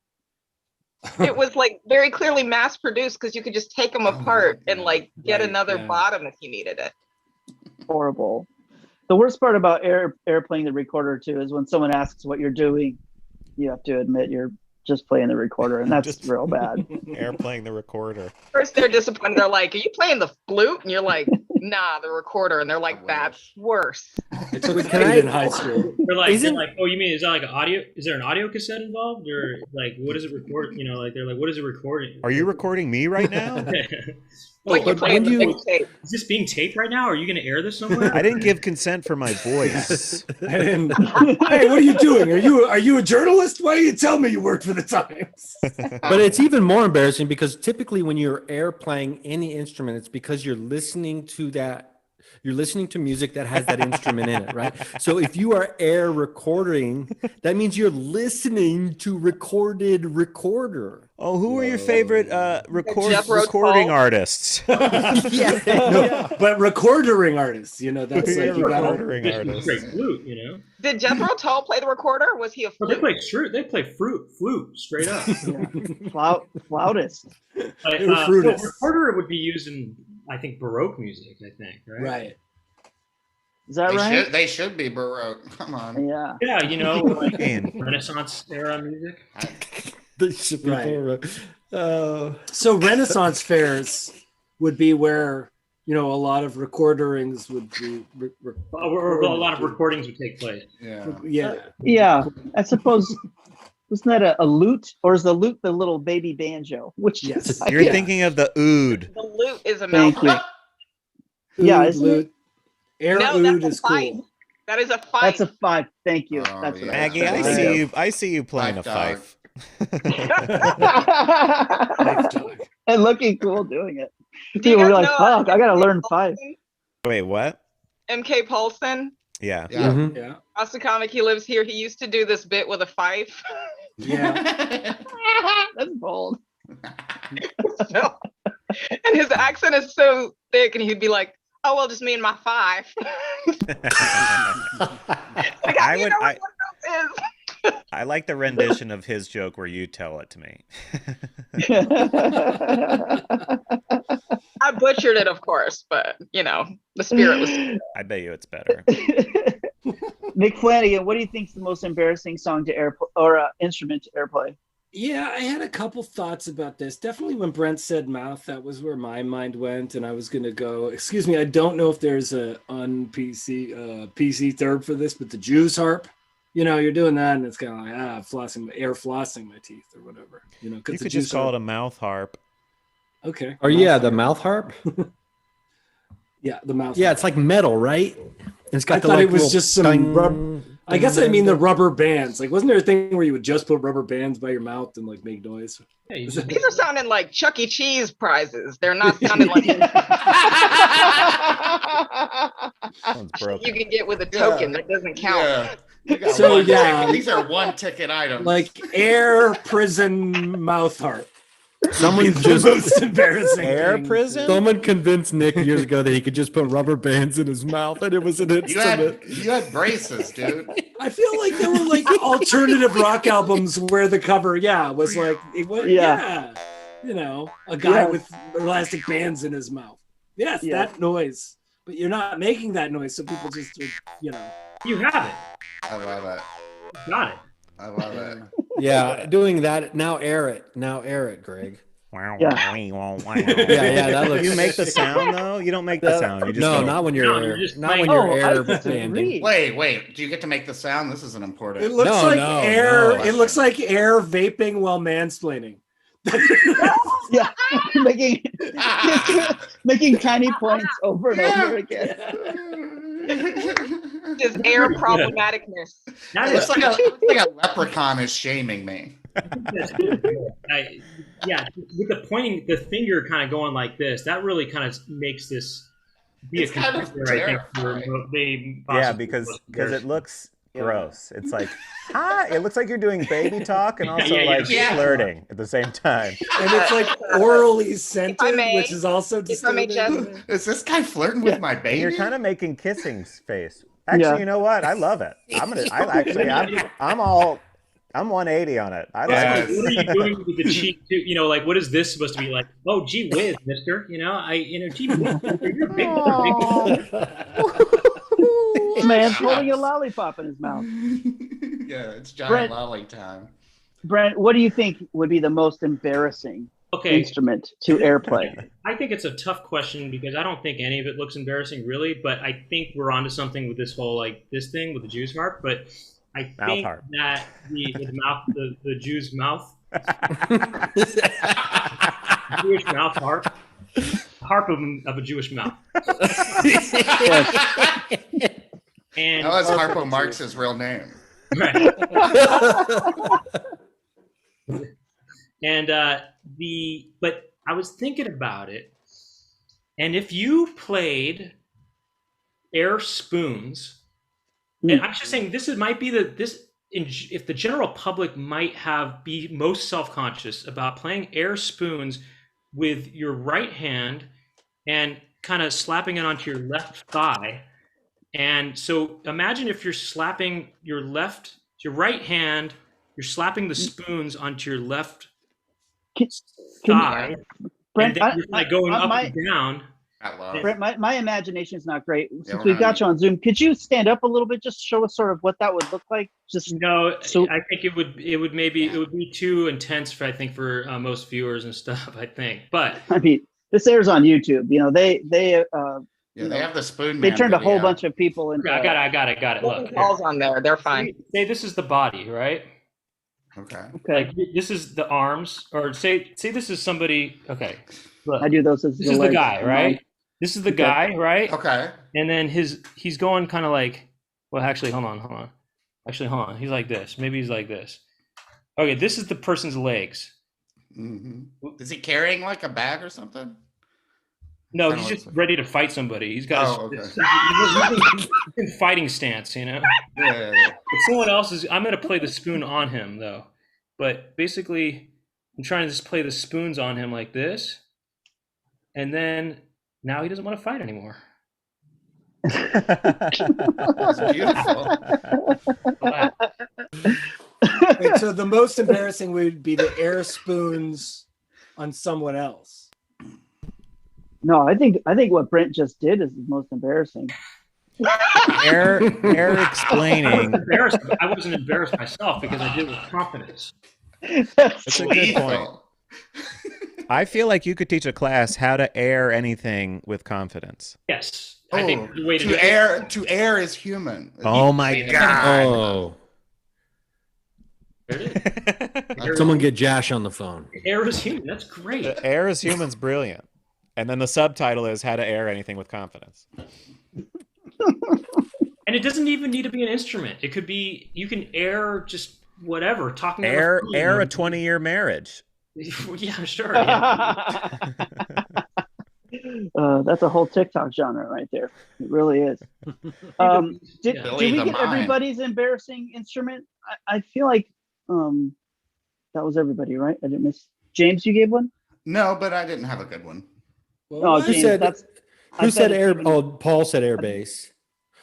Speaker 6: It was like very clearly mass produced, because you could just take them apart and like get another bottom if you needed it.
Speaker 1: Horrible. The worst part about airplaying the recorder too is when someone asks what you're doing, you have to admit you're just playing the recorder, and that's real bad.
Speaker 7: Airplaying the recorder.
Speaker 6: First they're disappointed. They're like, "Are you playing the flute?" And you're like, "Nah, the recorder." And they're like, "That's worse."
Speaker 4: It took in high school.
Speaker 5: They're like, "Oh, you mean is that like an audio? Is there an audio cassette involved, or like what is it record? Like they're like, what is it recording?
Speaker 7: Are you recording me right now?
Speaker 6: Like is this being taped right now? Are you going to air this somewhere?
Speaker 7: I didn't give consent for my voice.
Speaker 4: Hey, what are you doing? Are you a journalist? Why don't you tell me you work for the Times?
Speaker 3: But it's even more embarrassing because typically when you're airplaying any instrument, it's because you're listening to music that has that instrument in it, right? So if you are air recording, that means you're listening to recorded recorder.
Speaker 7: Oh, who are your favorite recording artists?
Speaker 4: But recordering artists, that's like
Speaker 7: recording artists.
Speaker 5: Great flute,
Speaker 6: Did Jethro Tull play the recorder? Was he a flute?
Speaker 5: They play flute straight up.
Speaker 1: Flautist.
Speaker 5: Recorder would be used in, I think, Baroque music. I think, right?
Speaker 4: Right.
Speaker 1: Is that right?
Speaker 2: They should be Baroque. Come on.
Speaker 1: Yeah.
Speaker 5: Yeah, you know, like Renaissance era music.
Speaker 3: They should be Baroque.
Speaker 4: So Renaissance fairs would be where, you know, a lot of recordings would be.
Speaker 5: Or a lot of recordings would take place.
Speaker 4: Yeah.
Speaker 1: I suppose. Wasn't that a lute, or is the lute the little baby banjo? Which
Speaker 7: you're thinking of the oud.
Speaker 6: The lute is a mouthpiece.
Speaker 1: Yeah, isn't
Speaker 4: lute.
Speaker 1: it?
Speaker 4: Air oud is cool.
Speaker 6: That is a fife.
Speaker 1: That's a fife. Thank you.
Speaker 2: Oh,
Speaker 1: That's what
Speaker 7: Maggie, I see you playing a fife.
Speaker 1: And looking cool doing it. People were like, "Fuck, I gotta learn fife."
Speaker 7: Wait, what?
Speaker 6: MK Paulson.
Speaker 7: Yeah.
Speaker 6: Austin comic. He lives here. He used to do this bit with a fife.
Speaker 4: Yeah.
Speaker 1: That's bold.
Speaker 6: And his accent is so thick, and he'd be like, "Oh well, just me and my five."
Speaker 7: I like the rendition of his joke where you tell it to me.
Speaker 6: I butchered it, of course, but you know, the spirit was.
Speaker 7: I bet you it's better.
Speaker 1: Nick Flanagan, what do you think is the most embarrassing song to airplay or instrument to airplay?
Speaker 4: Yeah, I had a couple thoughts about this. Definitely when Brent said mouth, that was where my mind went, and I was going to go, excuse me, I don't know if there's a PC third for this, but the Jew's harp, you know, you're doing that, and it's kind of like, flossing my teeth or whatever. You know,
Speaker 7: you could just call it a mouth harp.
Speaker 4: Okay.
Speaker 3: Or the mouth harp?
Speaker 4: Yeah, the mouth
Speaker 3: harp. It's like metal, right? It's got
Speaker 4: I thought it was just some rubber. I guess I mean the rubber bands. Like, wasn't there a thing where you would just put rubber bands by your mouth and like make noise?
Speaker 6: Yeah, these are sounding like Chuck E. Cheese prizes. They're not sounding like you can get with a token that doesn't count.
Speaker 2: Yeah. So these are one ticket items.
Speaker 4: Like air prison mouth harp.
Speaker 3: Someone just
Speaker 4: most embarrassing
Speaker 7: air
Speaker 4: thing.
Speaker 7: prison.
Speaker 3: Someone convinced Nick years ago that he could just put rubber bands in his mouth and it was an instrument.
Speaker 2: You had braces, dude.
Speaker 4: I feel like there were like alternative rock albums where the cover, was like it was, you know, a guy with elastic bands in his mouth. Yes, that noise. But you're not making that noise, so people just, you know.
Speaker 5: You have it.
Speaker 2: I love it.
Speaker 5: You got it.
Speaker 2: I love it.
Speaker 3: Yeah, doing that. Now air it, Greg.
Speaker 7: That looks. You make the sound though. You don't make the sound. You just
Speaker 3: not when you're air banding.
Speaker 2: Wait. Do you get to make the sound? This isn't important.
Speaker 4: It looks like air. It looks like air vaping while mansplaining.
Speaker 1: making tiny points over and over again.
Speaker 6: Just air problematicness.
Speaker 2: It's like a leprechaun is shaming me.
Speaker 5: With the pointing, the finger kind of going like this, that really kind of makes this be a contender, I think.
Speaker 7: Because it looks gross. It's like, it looks like you're doing baby talk and also flirting at the same time.
Speaker 4: And it's like orally scented, which is also disturbing.
Speaker 2: Is this guy flirting with my baby?
Speaker 7: You're kind of making kissing face. Actually, you know what? I love it. I'm 180 on it. I like it.
Speaker 5: What are you doing with the cheek too? You know, like what is this supposed to be like? Oh, gee whiz, mister. You know, gee whiz, you're big.
Speaker 1: Man's holding a lollipop in his mouth.
Speaker 2: Yeah, it's giant lolly time.
Speaker 1: Brent, what do you think would be the most embarrassing instrument to airplay?
Speaker 5: I think it's a tough question because I don't think any of it looks embarrassing really, but I think we're onto something with this whole this thing with the Jew's harp. But I think that the Jew's mouth, Jewish mouth harp, of a Jewish mouth. And
Speaker 2: that was Harpo Marx's real name.
Speaker 5: Right. And but I was thinking about it, and if you played air spoons, and I'm just saying might be if the general public might be most self-conscious about playing air spoons with your right hand and kind of slapping it onto your left thigh. And so imagine if you're slapping your right hand, you're slapping the spoons onto your left thigh,
Speaker 1: Brent,
Speaker 5: and then you're going up and down.
Speaker 1: Brent, my imagination is not great. Since we've got you on Zoom, could you stand up a little bit, just show us sort of what that would look like? Just
Speaker 5: no, I think it would be too intense for most viewers and stuff. I think, but
Speaker 1: I mean, this airs on YouTube. You know, they
Speaker 2: have the spoon.
Speaker 1: They turned a whole bunch of people into.
Speaker 5: I got it. Look,
Speaker 6: balls on there. They're fine.
Speaker 5: Say this is the body, right?
Speaker 2: Okay.
Speaker 5: Like this is the arms, or say this is somebody. Okay. Look,
Speaker 1: I do those as
Speaker 5: this is the guy, right? This is the guy, right?
Speaker 2: Okay.
Speaker 5: And then he's going kind of like, well, actually, hold on. Actually, hold on. He's like this. Maybe he's like this. Okay, this is the person's legs.
Speaker 2: Mm-hmm. Is he carrying like a bag or something?
Speaker 5: No, he's just ready to fight somebody. He's got he's in fighting stance, you know?
Speaker 2: Yeah.
Speaker 5: If someone else is, I'm going to play the spoon on him, though. But basically, I'm trying to just play the spoons on him like this. And then now he doesn't want to fight anymore.
Speaker 2: That's beautiful.
Speaker 4: Wait, so the most embarrassing would be the air spoons on someone else.
Speaker 1: No, I think what Brent just did is the most embarrassing.
Speaker 7: Air explaining.
Speaker 5: I wasn't embarrassed myself because I did it with confidence.
Speaker 7: That's a good point. I feel like you could teach a class how to air anything with confidence.
Speaker 5: Yes. I think the way
Speaker 2: to air is human.
Speaker 7: Oh my God.
Speaker 3: Oh.
Speaker 5: There it is.
Speaker 3: Someone get Josh on the phone.
Speaker 5: Air is human. That's great.
Speaker 7: The air is human's brilliant. And then the subtitle is how to air anything with confidence.
Speaker 5: And it doesn't even need to be an instrument. It could be, you can air just whatever. Talking
Speaker 7: air a 20-year marriage.
Speaker 5: Yeah, sure. Yeah.
Speaker 1: That's a whole TikTok genre right there. It really is. Did we get everybody's embarrassing instrument? I feel like that was everybody, right? I didn't miss. James, you gave one?
Speaker 2: No, but I didn't have a good one.
Speaker 1: Well, James,
Speaker 3: who said air? Oh, Paul said air bass.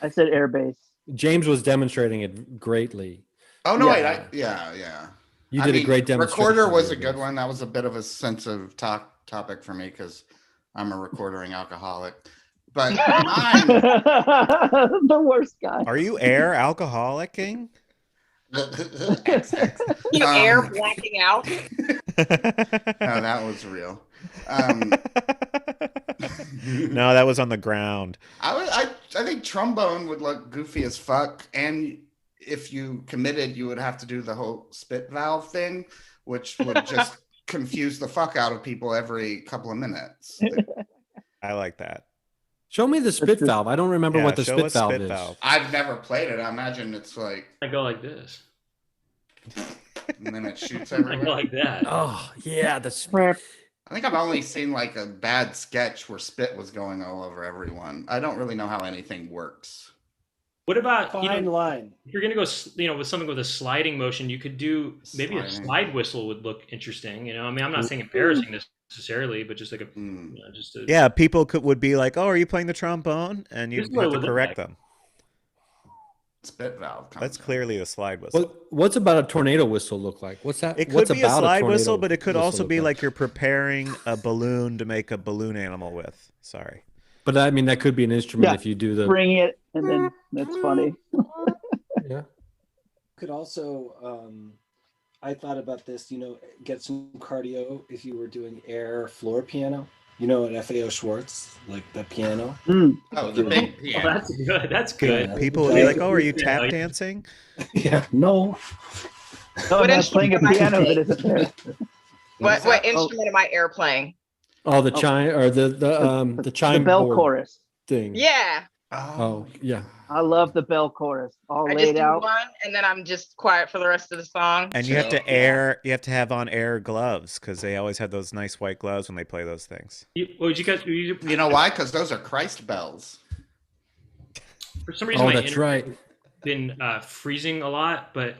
Speaker 1: I said air bass.
Speaker 3: James was demonstrating it greatly.
Speaker 2: Oh no! Wait, yeah.
Speaker 3: You did a great demonstration.
Speaker 2: Recorder was a good one. That was a bit of a sensitive topic for me because I'm a recording alcoholic. But mine,
Speaker 1: the worst guy.
Speaker 7: Are you air alcoholicing?
Speaker 6: You air blacking out.
Speaker 2: No, that was real.
Speaker 7: No, that was on the ground.
Speaker 2: I think trombone would look goofy as fuck, and if you committed, you would have to do the whole spit valve thing, which would just confuse the fuck out of people every couple of minutes.
Speaker 7: I like that.
Speaker 3: Show me the spit valve. I don't remember what the spit valve is.
Speaker 2: I've never played it. I imagine it's like
Speaker 5: I go like this,
Speaker 2: and then it shoots everywhere.
Speaker 5: I go like that.
Speaker 3: Oh yeah, that's.
Speaker 2: I think I've only seen like a bad sketch where spit was going all over everyone. I don't really know how anything works.
Speaker 5: What about
Speaker 4: fine line?
Speaker 5: If you're gonna go, with something with a sliding motion, you could do maybe a slide whistle would look interesting. I mean, I'm not saying embarrassing necessarily, but just like
Speaker 7: people would be like, "Oh, are you playing the trombone?" And you have to correct them.
Speaker 2: Spit valve.
Speaker 7: That's clearly a slide whistle.
Speaker 3: What's about a tornado whistle look like? What's that?
Speaker 7: It could be a slide whistle, but it could also be like you're preparing a balloon to make a balloon animal with. Sorry.
Speaker 3: But I mean, that could be an instrument if you do the
Speaker 1: bring it, and then that's funny.
Speaker 3: Yeah.
Speaker 4: Could also, I thought about this. Get some cardio if you were doing air floor piano. At FAO Schwartz, like the piano.
Speaker 2: Oh, the big piano.
Speaker 5: Oh, that's good. That's good.
Speaker 7: Yeah. People would be like, "Oh, are you tap dancing?"
Speaker 4: Yeah. No.
Speaker 1: I'm not playing a piano that isn't there.
Speaker 6: What instrument am I air playing?
Speaker 3: Oh, the chime or the chime
Speaker 1: the bell
Speaker 3: board
Speaker 1: chorus
Speaker 6: thing. Yeah.
Speaker 3: Oh yeah.
Speaker 1: I love the bell chorus. All
Speaker 6: I
Speaker 1: laid
Speaker 6: just do
Speaker 1: out.
Speaker 6: one, and then I'm just quiet for the rest of the song.
Speaker 7: And you have to air. You have to have on air gloves because they always have those nice white gloves when they play those things.
Speaker 2: You know why? Because those are Christ bells.
Speaker 5: For some reason,
Speaker 3: that's right.
Speaker 5: Been freezing a lot, I've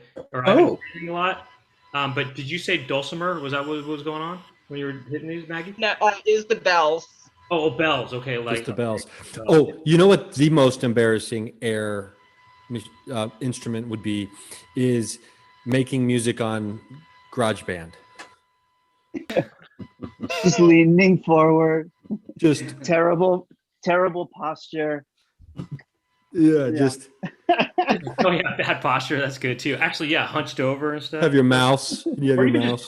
Speaker 5: been freezing a lot. But did you say dulcimer? Was that what was going on when you were hitting these, Maggie?
Speaker 6: No, is the bells.
Speaker 5: Oh, bells. Okay,
Speaker 3: just the bells. Oh, you know what the most embarrassing air instrument would be is making music on GarageBand.
Speaker 1: Just leaning forward.
Speaker 3: Just
Speaker 1: terrible posture.
Speaker 3: Yeah, just
Speaker 5: oh yeah, bad posture. That's good too. Actually, yeah, hunched over and stuff.
Speaker 3: Have your mouse. You have
Speaker 5: or
Speaker 3: your
Speaker 5: even
Speaker 3: mouse.
Speaker 5: just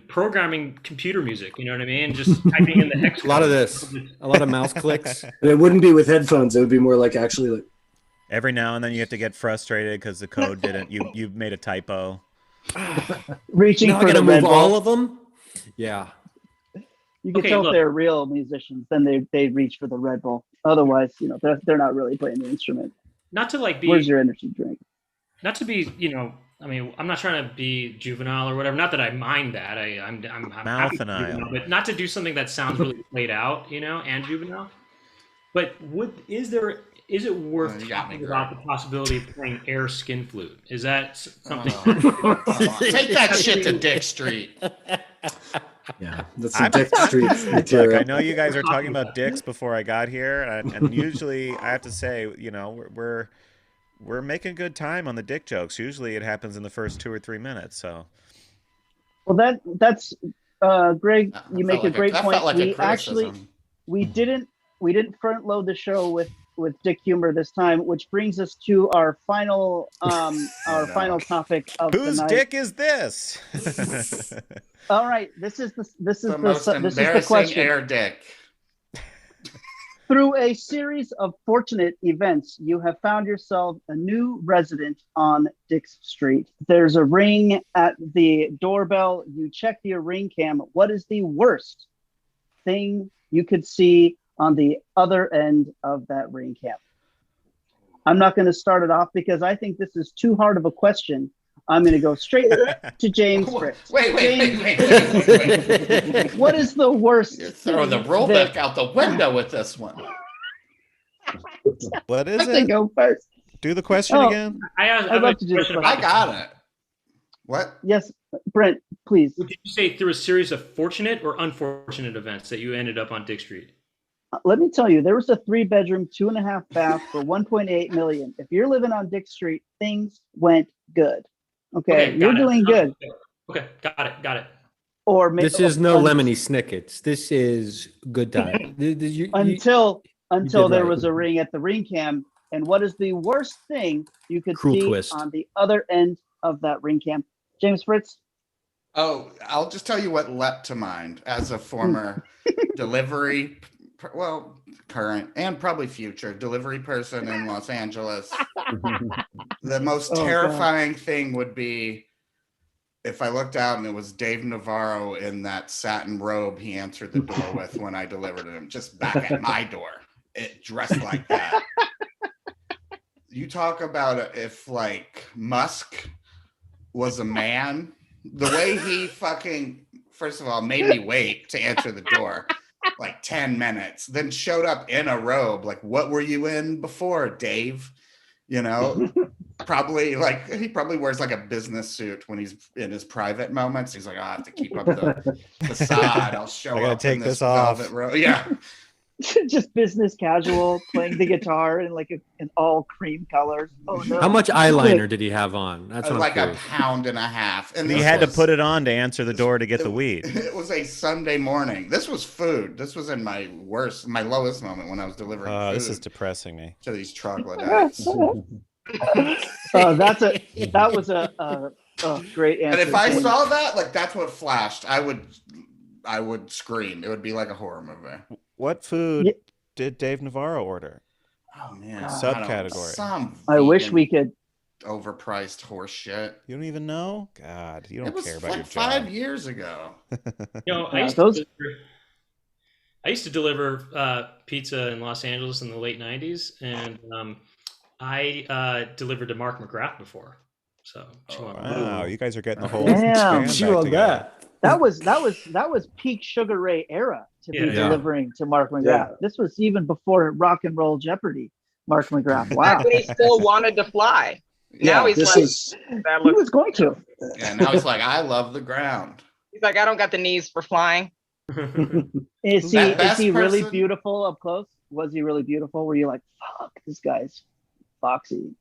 Speaker 5: programming computer music. You know what I mean? Just typing in the hex.
Speaker 3: A lot of this. A lot of mouse clicks.
Speaker 4: And it wouldn't be with headphones. It would be more like actually like.
Speaker 7: Every now and then you have to get frustrated because the code didn't. You made a typo.
Speaker 1: Reaching
Speaker 3: now
Speaker 1: for
Speaker 3: I gotta
Speaker 1: the
Speaker 3: move
Speaker 1: Red Bull.
Speaker 3: all of them. Yeah.
Speaker 1: You can tell if they're real musicians, then they reach for the Red Bull. Otherwise, they're not really playing the instrument.
Speaker 5: Not to like be.
Speaker 1: Where's your energy drink?
Speaker 5: Not to be, I mean, I'm not trying to be juvenile or whatever. Not that I mind that. I'm
Speaker 7: Malfinile.
Speaker 5: but not to do something that sounds really played out, and juvenile. But is it worth talking about the possibility of playing air skin flute? Is that something?
Speaker 2: Take that shit to Dick Street.
Speaker 4: Yeah, that's some Dick Street material.
Speaker 7: Look, I know you guys are talking about dicks before I got here, and usually I have to say, we're making good time on the dick jokes. Usually it happens in the first 2 or 3 minutes. So,
Speaker 1: well, that's Greg. You make a great point. We didn't front load the show with dick humor this time, which brings us to our final final topic of the night.
Speaker 7: Whose dick is this?
Speaker 1: All right, this is the
Speaker 2: most embarrassing
Speaker 1: question.
Speaker 2: Air dick.
Speaker 1: Through a series of fortunate events, you have found yourself a new resident on Dix Street. There's a ring at the doorbell. You check your ring cam. What is the worst thing you could see on the other end of that ring cam? I'm not going to start it off because I think this is too hard of a question. I'm going to go straight to James Fritz.
Speaker 2: Wait.
Speaker 1: What is the worst?
Speaker 2: You're throwing the rollback out the window with this one.
Speaker 7: What is
Speaker 1: it? Go first.
Speaker 7: Do the question again.
Speaker 1: I'd love to do the question.
Speaker 2: I got it. What?
Speaker 1: Yes, Brent, please.
Speaker 5: Did you say through a series of fortunate or unfortunate events that you ended up on Dick Street?
Speaker 1: Let me tell you, there was a 3-bedroom, 2.5 bath for $1.8 million. If you're living on Dick Street, things went good. Okay, you're doing good.
Speaker 5: Okay, got it.
Speaker 1: Or maybe,
Speaker 3: this is no Lemony Snicket's. This is good time.
Speaker 1: Until there was a ring at the ring cam. And what is the worst thing you could see on the other end of that ring cam? James Fritz?
Speaker 2: Oh, I'll just tell you what leapt to mind as a former delivery, current and probably future delivery person in Los Angeles. The most terrifying thing would be if I looked out and it was Dave Navarro in that satin robe he answered the door with when I delivered him, just back at my door, dressed like that. You talk about if like Musk was a man, the way he fucking, first of all, made me wait to answer the door like 10 minutes, then showed up in a robe. Like, what were you in before, Dave? Probably he probably wears like a business suit when he's in his private moments. He's like, I have to keep up the facade. I'll show
Speaker 7: I gotta
Speaker 2: up
Speaker 7: take
Speaker 2: in
Speaker 7: this off.
Speaker 2: Yeah.
Speaker 1: Just business casual, playing the guitar in in all cream colors. Oh no!
Speaker 3: How much eyeliner did he have on? That's what
Speaker 2: like
Speaker 3: I'm
Speaker 2: a pound and a half, and
Speaker 7: he had to put it on to answer the door to get the weed.
Speaker 2: It was a Sunday morning. This was food. This was in my lowest moment when I was delivering food.
Speaker 7: This is depressing me.
Speaker 2: To these troglodytes.
Speaker 1: That was a great answer.
Speaker 2: And if I saw that, like that's what flashed, I would scream. It would be like a horror movie.
Speaker 7: What food did Dave Navarro order?
Speaker 2: Oh man,
Speaker 7: subcategory.
Speaker 1: I wish we could.
Speaker 2: Overpriced horse shit.
Speaker 7: You don't even know? God, you don't care about
Speaker 2: like
Speaker 7: your job.
Speaker 2: 5 years ago.
Speaker 5: I used to deliver pizza in Los Angeles in the late 90s, and I delivered to Mark McGrath before. So
Speaker 7: wow, you guys are getting the whole
Speaker 1: That was peak Sugar Ray era to be delivering to Mark McGrath. Yeah. This was even before Rock and Roll Jeopardy. Mark McGrath. Wow.
Speaker 6: When he still wanted to fly. Now he's
Speaker 1: he was going to.
Speaker 2: Yeah, now he's like, I love the ground.
Speaker 6: He's like, I don't got the knees for flying.
Speaker 1: Is he really beautiful up close? Was he really beautiful? Were you like, fuck, this guy's foxy?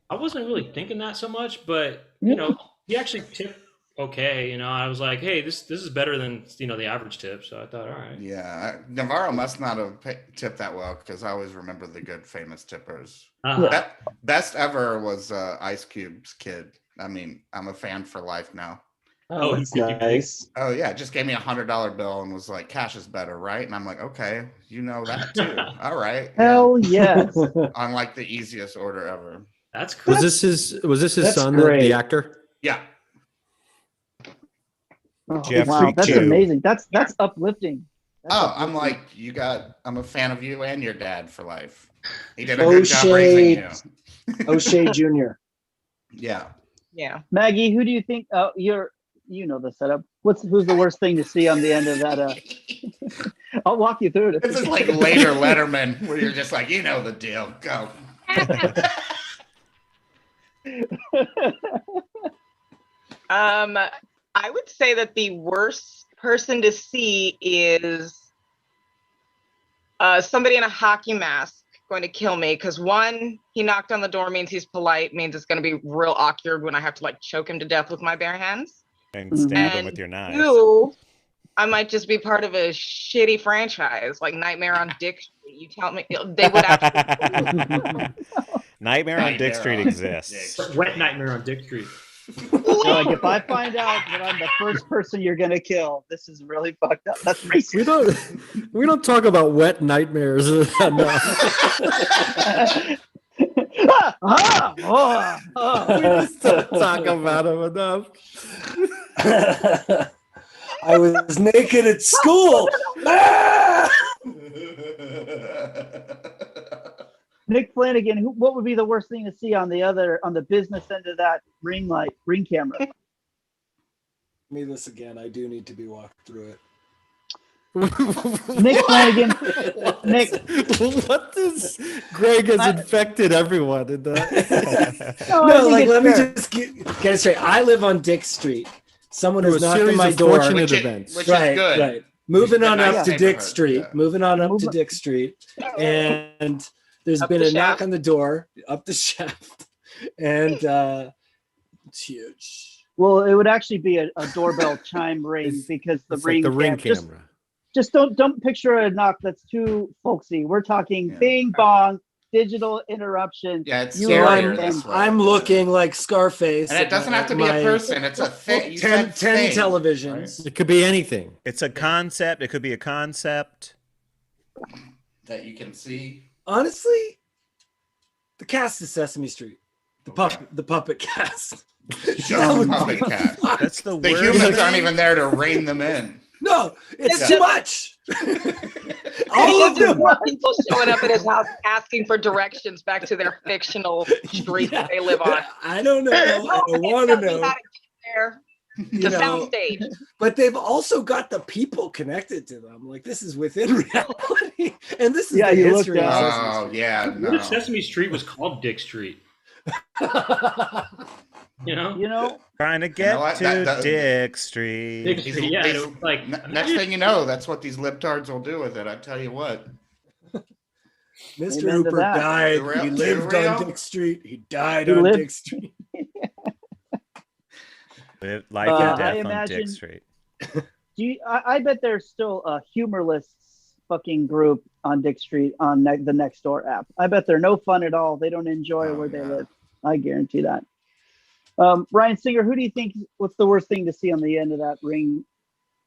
Speaker 5: I wasn't really thinking that so much, but he actually tipped okay. I was like, hey, this is better than the average tip. So I thought, all right.
Speaker 2: Yeah, Navarro must not have tipped that well because I always remember the good famous tippers. Best ever was Ice Cube's kid. I mean, I'm a fan for life now.
Speaker 4: Oh, that's nice.
Speaker 2: Oh yeah, just gave me $100 bill and was like, cash is better, right? And I'm like, okay, you know that too. All right.
Speaker 1: Hell yes.
Speaker 2: On like the easiest order ever.
Speaker 5: That's cool.
Speaker 3: Was this his son, the actor?
Speaker 2: Yeah.
Speaker 1: Oh, wow, that's amazing. That's uplifting.
Speaker 2: I'm like, I'm a fan of you and your dad for life. He did a good job raising you.
Speaker 4: O'Shea Jr.
Speaker 2: Yeah.
Speaker 6: Yeah.
Speaker 1: Maggie, who do you think? You know the setup. Who's the worst thing to see on the end of that? I'll walk you through it.
Speaker 2: This is like later Letterman, where you're just like, you know the deal. Go.
Speaker 6: I would say that the worst person to see is somebody in a hockey mask going to kill me, because one, he knocked on the door means he's polite, means it's going to be real awkward when I have to like choke him to death with my bare hands
Speaker 7: and stab him with your knife.
Speaker 6: Two, I might just be part of a shitty franchise like Nightmare on Dick Street. You tell me they would actually.
Speaker 7: Nightmare on Dick Street exists.
Speaker 5: Wet Nightmare on Dick Street.
Speaker 1: Like, if I find out that I'm the first person you're gonna kill, this is really fucked up. That's racist.
Speaker 3: We don't talk about wet nightmares enough. We just don't talk about them enough.
Speaker 4: I was naked at school.
Speaker 1: Nick Flanagan, what would be the worst thing to see on the business end of that ring camera?
Speaker 4: Me this again. I do need to be walked through it.
Speaker 1: Nick Flanagan. Nick,
Speaker 3: what does Greg has infected everyone in that?
Speaker 4: No, like let me just get it straight. I live on Dick Street. Someone has knocked on my door.
Speaker 2: Which is good.
Speaker 4: Right. Moving on up to Dick Street. Moving on up to Dick Street, and there's been a knock on the door up the shaft, and it's huge.
Speaker 1: Well, it would actually be a doorbell chime ring, because the ring camera. Just don't picture a knock that's too folksy. We're talking bing bong, digital interruption.
Speaker 2: Yeah, it's scarier.
Speaker 4: I'm looking like Scarface.
Speaker 2: And it doesn't have to be a person. It's a thing.
Speaker 4: 10 televisions.
Speaker 3: Right? It could be anything.
Speaker 7: It's a concept. It could be a concept
Speaker 2: that you can see.
Speaker 4: Honestly, the cast of Sesame Street, the puppet cast.
Speaker 2: Puppet cast.
Speaker 7: That's the
Speaker 2: worst. Humans aren't even there to rein them in.
Speaker 4: No, it's too much.
Speaker 6: All of them. More people showing up at his house asking for directions back to their fictional street that they live on.
Speaker 4: I don't know. I don't want to know.
Speaker 6: The soundstage.
Speaker 4: But they've also got the people connected to them. Like, this is within reality, and this is the history of Sesame Street.
Speaker 2: No.
Speaker 5: What if Sesame Street was called Dick Street? You know,
Speaker 7: trying to get to Dick Street.
Speaker 5: Dick Street, like
Speaker 2: next thing you know, that's what these libtards will do with it. I tell you what.
Speaker 4: Mr. Hooper died. He lived on Dick Street. He died on Dick Street.
Speaker 7: Life and death on Dick Street.
Speaker 1: I bet there's still a humorless fucking group on Dick Street on the Nextdoor app. I bet they're no fun at all. They don't enjoy where they live. I guarantee that. Ryan Singer, who do you think? What's the worst thing to see on the end of that ring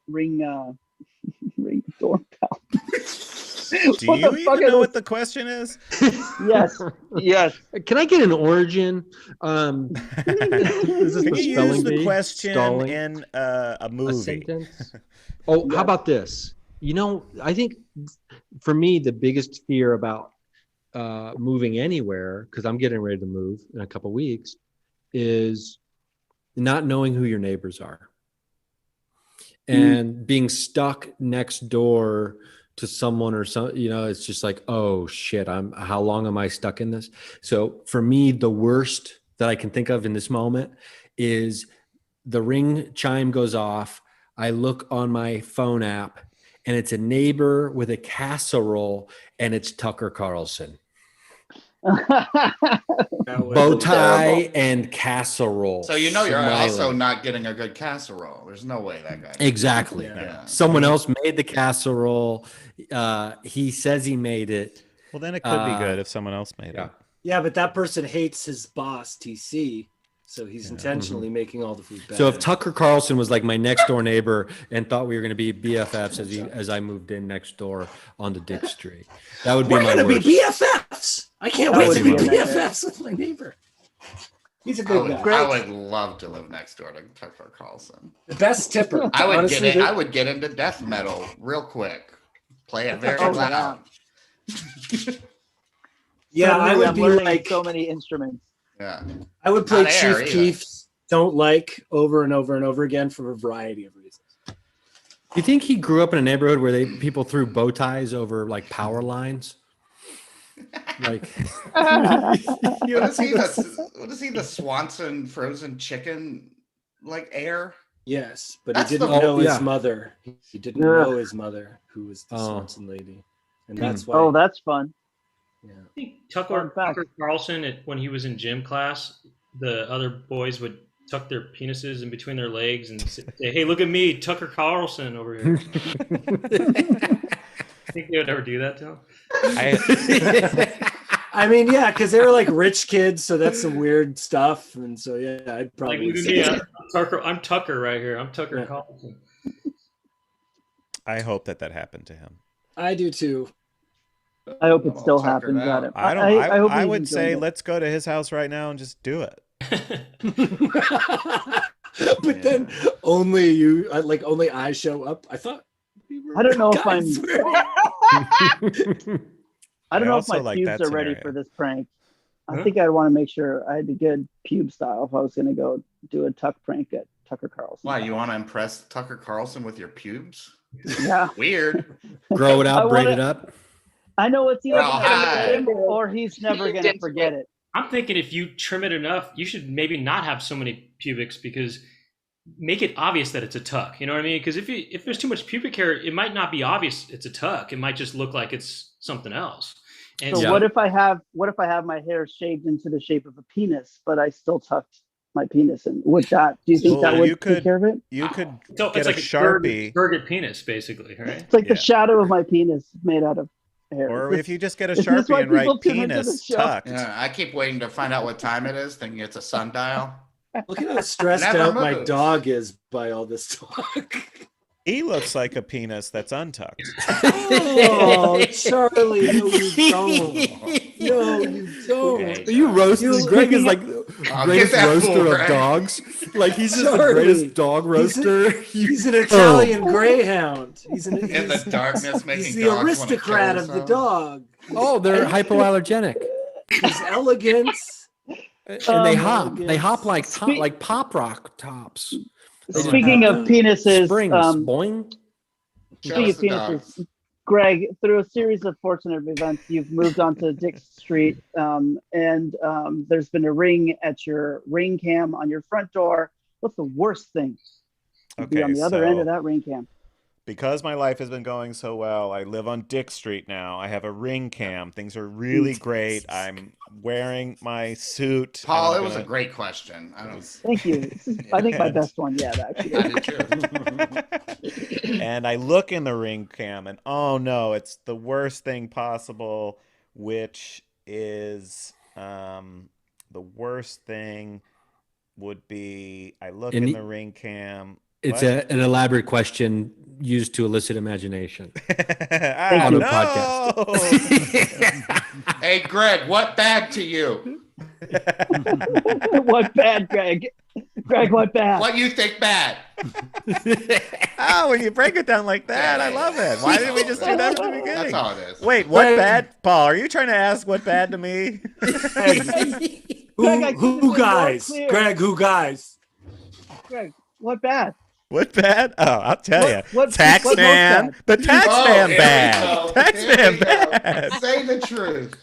Speaker 1: doorbell?
Speaker 7: Do you even know what the question is?
Speaker 1: Yes.
Speaker 3: Can I get an origin? Is this
Speaker 7: Can
Speaker 3: the
Speaker 7: you
Speaker 3: spelling
Speaker 7: use the
Speaker 3: bee?
Speaker 7: question
Speaker 3: Stalling?
Speaker 7: in a movie?
Speaker 3: A sentence? How about this? I think for me, the biggest fear about moving anywhere, because I'm getting ready to move in a couple weeks, is not knowing who your neighbors are and being stuck next door to someone or some, it's just like, oh shit, how long am I stuck in this? So for me, the worst that I can think of in this moment is the ring chime goes off. I look on my phone app and it's a neighbor with a casserole and it's Tucker Carlson. Bow tie and casserole.
Speaker 2: So you're also not getting a good casserole. There's no way that guy.
Speaker 3: Exactly.
Speaker 2: Yeah.
Speaker 3: Someone else made the casserole. He says he made it.
Speaker 7: Well, then it could be good if someone else made it.
Speaker 4: Yeah, but that person hates his boss, TC. So he's intentionally making all the food better.
Speaker 3: So if Tucker Carlson was like my next door neighbor and thought we were going to be BFFs as I moved in next door onto Dick Street, that would be my worst.
Speaker 4: We're going to be BFFs. I can't wait to be BFFs with my neighbor. He's a good guy.
Speaker 2: I would love to live next door to Tucker Carlson.
Speaker 4: The best tipper.
Speaker 2: I would get into death metal real quick. Play it very loud.
Speaker 1: Yeah,
Speaker 4: I would be like
Speaker 1: so many instruments.
Speaker 2: Yeah,
Speaker 4: I would play Chief Keef's "Don't Like" over and over and over again for a variety of reasons.
Speaker 3: Do you think he grew up in a neighborhood where people threw bow ties over like power lines? Like,
Speaker 2: what is he? The Swanson frozen chicken like heir?
Speaker 4: Yes, but he didn't know his mother. He didn't know his mother, who was the Swanson lady, and that's why.
Speaker 1: Oh, that's fun.
Speaker 5: Yeah. I think Tucker Carlson, when he was in gym class, the other boys would tuck their penises in between their legs and say, "Hey, look at me, Tucker Carlson over here." Think they would ever do that to him?
Speaker 4: I mean, yeah, because they were like rich kids, so that's some weird stuff, and so yeah, I'd probably.
Speaker 5: Like, look at me, I'm Tucker right here. I'm Tucker Carlson.
Speaker 7: I hope that happened to him.
Speaker 4: I do too.
Speaker 1: I hope it still happens.
Speaker 7: I would say let's go to his house right now and just do it.
Speaker 4: But then only I show up. I thought.
Speaker 1: I don't know if I don't know if my pubes are ready for this prank. I think I'd want to make sure I had a good pube style if I was going to go do a tuck prank at Tucker Carlson.
Speaker 2: Why, you want to impress Tucker Carlson with your pubes?
Speaker 1: Yeah.
Speaker 2: Weird.
Speaker 3: Grow it out, braid it up.
Speaker 1: I know it's either or he's never going to forget it.
Speaker 5: I'm thinking if you trim it enough, you should maybe not have so many pubics, because make it obvious that it's a tuck. You know what I mean? Because if there's too much pubic hair, it might not be obvious it's a tuck. It might just look like it's something else. And
Speaker 1: so what if I have my hair shaved into the shape of a penis, but I still tucked my penis in? Do you think that would take care of it?
Speaker 7: You could
Speaker 5: get
Speaker 7: like a Sharpie.
Speaker 5: Surrogate penis, basically, right?
Speaker 1: It's like the shadow of my penis made out of hair.
Speaker 7: Or if you just get a Sharpie and write penis tucked.
Speaker 2: Yeah, I keep waiting to find out what time it is, thinking it's a sundial.
Speaker 4: Look at how stressed out my dog is by all this talk.
Speaker 7: He looks like a penis that's untucked.
Speaker 4: Oh, Charlie, no, you don't. No, you don't.
Speaker 3: Okay. You roasting? Greg is like greatest roaster of dogs. Like he's just the greatest dog roaster.
Speaker 4: He's an Italian greyhound. He's in
Speaker 2: the darkness making
Speaker 4: he's the aristocrat of the dog.
Speaker 3: Oh, they're hypoallergenic.
Speaker 4: He's elegant.
Speaker 3: And they hop. They hop like pop rock tops.
Speaker 1: Speaking of penises,
Speaker 3: boing.
Speaker 1: Speaking of penises, Greg, through a series of fortunate events, you've moved on to Dick Street, and there's been a ring at your ring cam on your front door. What's the worst thing to be on the other end of that ring cam?
Speaker 7: Because my life has been going so well, I live on Dick Street now. I have a ring cam. Things are really great. I'm wearing my suit.
Speaker 2: Paul, it was a great question.
Speaker 1: Thank you. I think my best one yet, actually.
Speaker 2: I did too.
Speaker 7: And I look in the ring cam, and oh no, it's the worst thing possible, which is the worst thing would be I look in the ring cam.
Speaker 3: It's an elaborate question used to elicit imagination
Speaker 7: on a podcast.
Speaker 2: Hey, Greg, what bad to you?
Speaker 1: What bad, Greg? Greg, what bad?
Speaker 2: What you think bad?
Speaker 7: Oh, when you break it down like that, I love it. Why didn't we just do that at the beginning?
Speaker 2: That's all it is.
Speaker 7: Wait, what bad? Paul, are you trying to ask what bad to me?
Speaker 4: Who guys? Greg, who guys?
Speaker 1: Greg, what bad?
Speaker 7: What bad? Oh, I'll tell you.
Speaker 2: Tax
Speaker 7: man. The tax man bad. Tax man bad.
Speaker 2: Say the truth.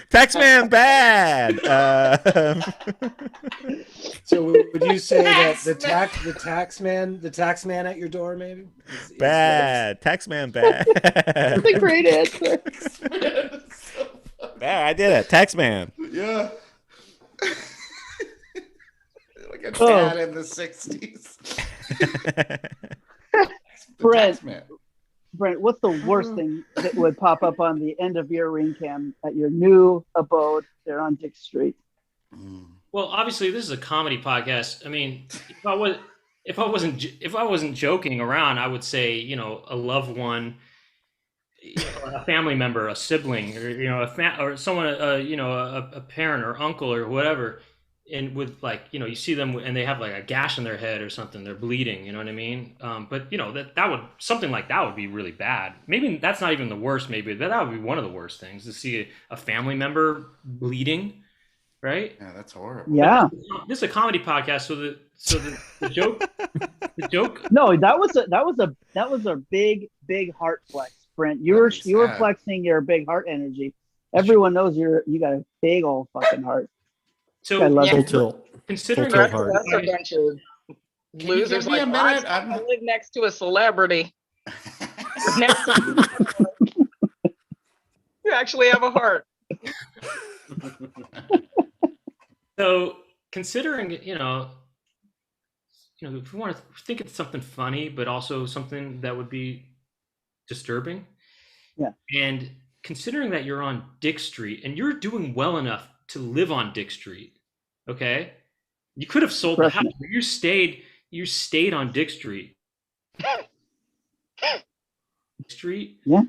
Speaker 7: Tax man bad.
Speaker 4: So would you say that the tax man at your door maybe?
Speaker 7: Bad. Tax man bad.
Speaker 1: That's a great answer.
Speaker 7: Yeah, I did it. Tax man.
Speaker 2: Yeah. Like a dad in the 60s.
Speaker 1: Brent, what's the worst thing that would pop up on the end of your ring cam at your new abode there on Dick Street?
Speaker 5: Well, obviously, this is a comedy podcast. I mean, if I wasn't joking around, I would say, you know, a loved one, you know, a family member, a sibling, or you know, or someone, you know, a parent or uncle or whatever. And with like, you know, you see them and they have like a gash in their head or something, they're bleeding, you know what I mean? But you know, that would, something like that would be really bad. Maybe that's not even the worst, maybe that would be one of the worst things, to see a family member bleeding, right?
Speaker 2: Yeah, that's horrible.
Speaker 1: Yeah.
Speaker 5: This is a comedy podcast, so the joke,
Speaker 1: No, that was a big heart flex, Brent. You were flexing your big heart energy. Everyone knows you got a big old fucking heart.
Speaker 5: So
Speaker 6: considering that's a bunch of losers, like I live next to a celebrity. You actually have a heart.
Speaker 5: So considering, you know, if we want to think it's something funny, but also something that would be disturbing.
Speaker 1: Yeah.
Speaker 5: And considering that you're on Dick Street and you're doing well enough to live on Dick Street, okay? You could have sold the house. You stayed on Dick Street. Street.
Speaker 1: Yeah.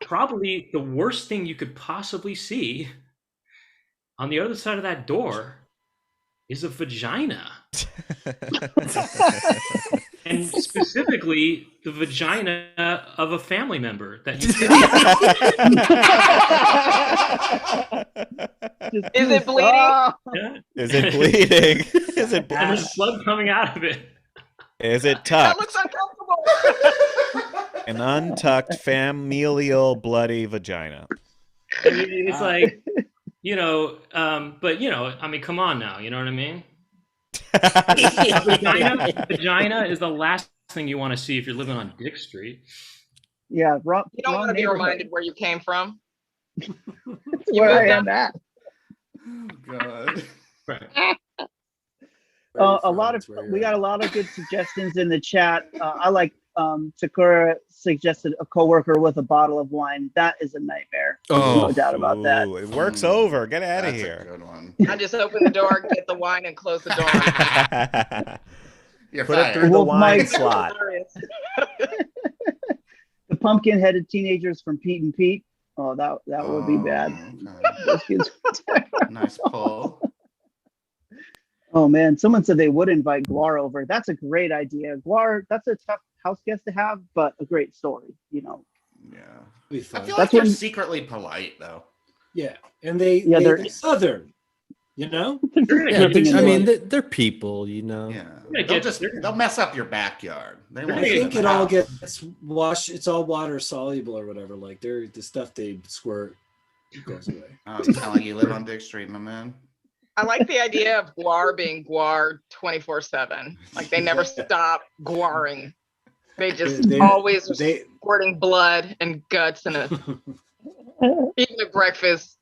Speaker 5: Probably the worst thing you could possibly see on the other side of that door is a vagina. And specifically the vagina of a family member that you
Speaker 6: Is it bleeding?
Speaker 5: Yeah.
Speaker 7: Is it bleeding? Is it
Speaker 5: and there's blood coming out of it?
Speaker 7: Is it tucked?
Speaker 6: That looks uncomfortable.
Speaker 7: An untucked familial bloody vagina.
Speaker 5: I mean, it's like, you know, but you know, I mean, come on now, you know what I mean? Vagina is the last thing you want to see if you're living on Dick Street.
Speaker 1: Yeah,
Speaker 6: you don't want to be reminded where you came from.
Speaker 1: Where I am at.
Speaker 2: Oh God.
Speaker 5: Right.
Speaker 1: We got a lot of good suggestions in the chat. I like Sakura suggested a coworker with a bottle of wine. That is a nightmare. No doubt about that.
Speaker 7: It works over. Get out of here.
Speaker 2: That's a good one.
Speaker 6: I just open the door, get the wine, and close the door.
Speaker 7: Put it through the wine slot.
Speaker 1: The pumpkin-headed teenagers from Pete and Pete. Oh, that would be bad.
Speaker 2: Okay. Nice pull.
Speaker 1: Oh man, someone said they would invite Guar over. That's a great idea. Guar, that's a tough house guest to have, but a great story, you know.
Speaker 2: Yeah.
Speaker 4: I
Speaker 2: feel like they're secretly polite though.
Speaker 4: Yeah, and they're Southern, you know.
Speaker 3: Yeah, I mean, they're people, you know.
Speaker 2: Yeah, they'll mess up your backyard.
Speaker 4: I think it all gets washed. It's all water soluble or whatever. Like the stuff they squirt goes away.
Speaker 2: I'm telling you, live on Dick Street, my man.
Speaker 6: I like the idea of Guar being Guar 24/7. Like they never stop guaring. They just always are squirting blood and guts and even at breakfast.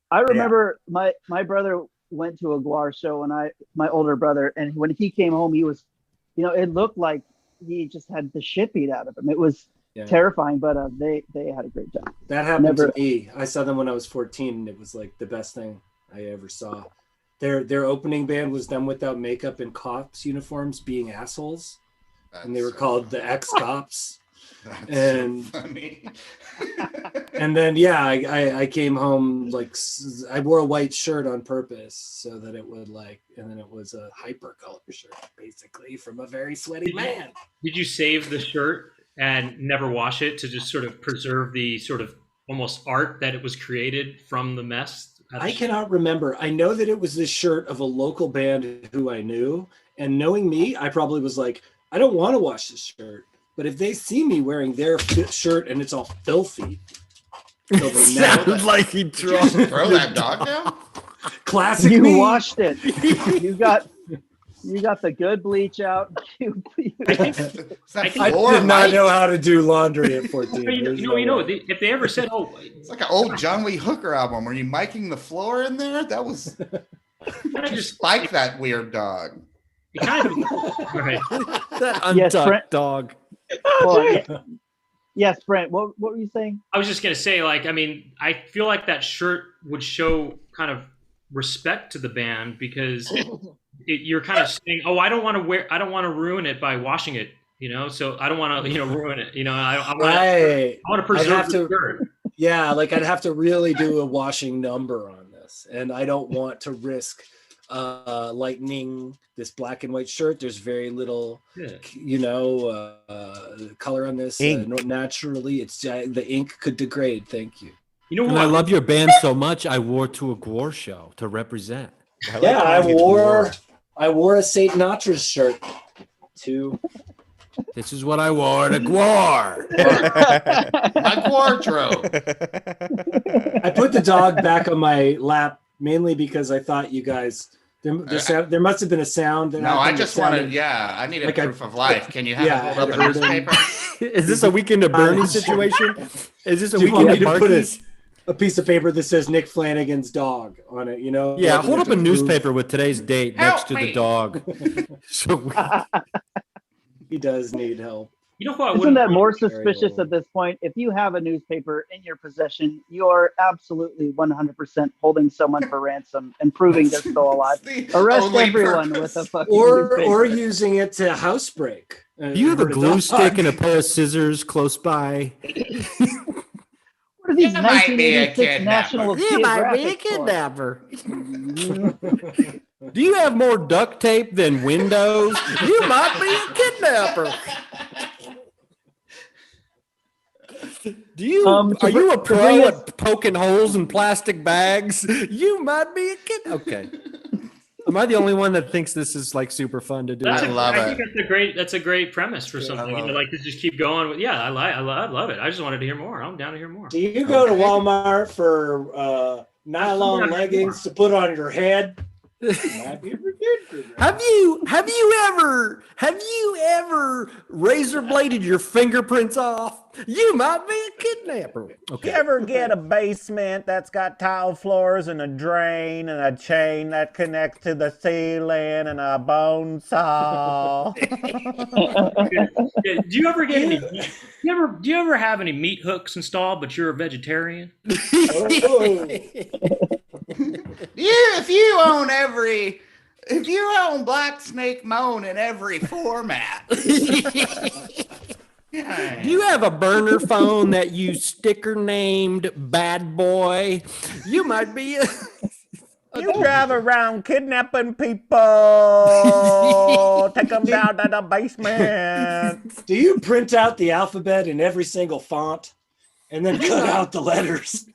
Speaker 1: I remember my brother went to a Guar show and my older brother, and when he came home, he was, you know, it looked like he just had the shit beat out of him. It was terrifying, but they had a great time.
Speaker 4: That happened to me. I saw them when I was 14, and it was like the best thing I ever saw. Their opening band was done without makeup in cops uniforms, being assholes, and they were called the Ex-Cops. And
Speaker 2: so funny.
Speaker 4: And then I came home, like I wore a white shirt on purpose so that it would and then it was a hyper color shirt basically from a very sweaty man.
Speaker 5: Did you save the shirt and never wash it to just sort of preserve the sort of almost art that it was created from the mess?
Speaker 4: I cannot remember. I know that it was this shirt of a local band who I knew, and knowing me, I probably was like, I don't want to wash this shirt. But if they see me wearing their shirt and it's all filthy,
Speaker 3: sounds like he throw
Speaker 2: that dog down.
Speaker 4: Classic.
Speaker 1: You
Speaker 4: me.
Speaker 1: washed it. You got You got the good bleach out.
Speaker 4: I did not know how to do laundry at 14.
Speaker 5: If they ever said, "Oh,"
Speaker 2: it's like an old John Lee Hooker album. Were you miking the floor in there? That was. I just like that weird dog.
Speaker 5: It kind of right.
Speaker 3: That untucked dog.
Speaker 1: Yes, Brent. What were you saying?
Speaker 5: I was just gonna say, I feel like that shirt would show kind of respect to the band because you're kind of saying, "Oh, I don't want to ruin it by washing it," So I don't want to, ruin it. I want to preserve the shirt.
Speaker 4: Yeah, I'd have to really do a washing number on this, and I don't want to risk lightening this black and white shirt. There's very little color on this. Naturally, it's the ink could degrade. Thank you.
Speaker 3: I love your band so much. I wore to a Gwar show to represent.
Speaker 4: I wore a St. Natra's shirt too.
Speaker 3: This is what I wore to Gwar.
Speaker 2: My wardrobe.
Speaker 4: I put the dog back on my lap mainly because I thought you guys. There must have been a sound.
Speaker 2: No, I just wanted. Yeah, I need a proof of life. Can you have it hold up a newspaper?
Speaker 3: Is this a Weekend of Bernie situation? Is this a Weekend of Bernie?
Speaker 4: A piece of paper that says Nick Flanagan's dog on it,
Speaker 3: Yeah, hold up a newspaper with today's date next to the dog.
Speaker 4: He does need help.
Speaker 1: Isn't that more suspicious at this point? If you have a newspaper in your possession, you're absolutely 100% holding someone for ransom and proving they're still alive. Arrest everyone with a fucking newspaper.
Speaker 4: Or using it to housebreak.
Speaker 3: Do you have a glue stick and a pair of scissors close by?
Speaker 1: What are these 1986 National
Speaker 3: You might be a kidnapper. Do you have more duct tape than windows? You might be a kidnapper. Are you a pro at poking holes in plastic bags? You might be a kid. Okay. Am I the only one that thinks this is super fun to do?
Speaker 5: I think that's a great premise for something. To just keep going with. Yeah, I love it. I just wanted to hear more. I'm down to hear more.
Speaker 4: Do you go to Walmart for nylon leggings to put on your head?
Speaker 3: Have you ever razor bladed your fingerprints off? You might be a kidnapper. Okay.
Speaker 7: You ever get a basement that's got tile floors and a drain and a chain that connects to the ceiling and a bone saw?
Speaker 5: Do you ever get any? Do you ever have any meat hooks installed, but you're a vegetarian?
Speaker 2: If you own Black Snake Moan in every format.
Speaker 3: Do you have a burner phone that you sticker named Bad Boy? You might be a...
Speaker 7: You drive around kidnapping people. Take them down to the basement.
Speaker 4: Do you print out the alphabet in every single font and then cut out the letters?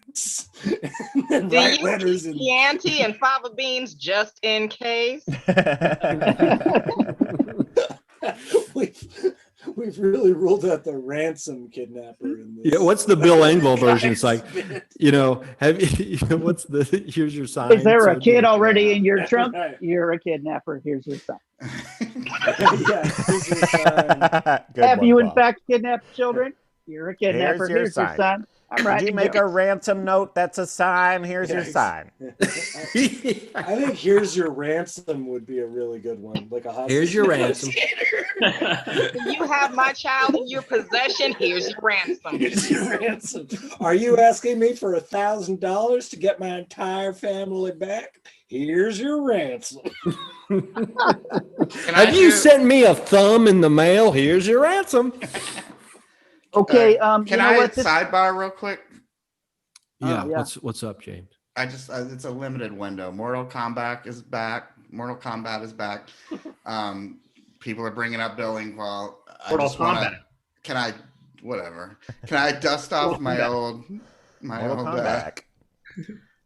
Speaker 6: And do you letters and Chianti and fava beans just in case?
Speaker 4: We've really ruled out the ransom kidnapper in this.
Speaker 3: Yeah, what's the Bill Engvall version? It's like, what's the here's your sign.
Speaker 1: Is there a kid already in your trunk? You're a kidnapper. Here's your sign.
Speaker 4: Here's your sign.
Speaker 1: Have you in fact kidnapped children? You're a kidnapper. Here's your sign.
Speaker 7: Did you make a ransom note? That's a sign. Here's your sign.
Speaker 4: I think here's your ransom would be a really good one. Like a
Speaker 3: here's your ransom.
Speaker 6: You have my child in your possession. Here's your ransom.
Speaker 4: Here's your ransom. Are you asking me for $1,000 to get my entire family back? Here's your ransom.
Speaker 3: Have you sent me a thumb in the mail? Here's your ransom.
Speaker 1: Okay.
Speaker 2: Can I sidebar real quick?
Speaker 3: Yeah. What's up, James?
Speaker 2: It's a limited window. Mortal Kombat is back. People are bringing up Bill Engvall.
Speaker 5: Mortal Kombat.
Speaker 2: Can I dust off my old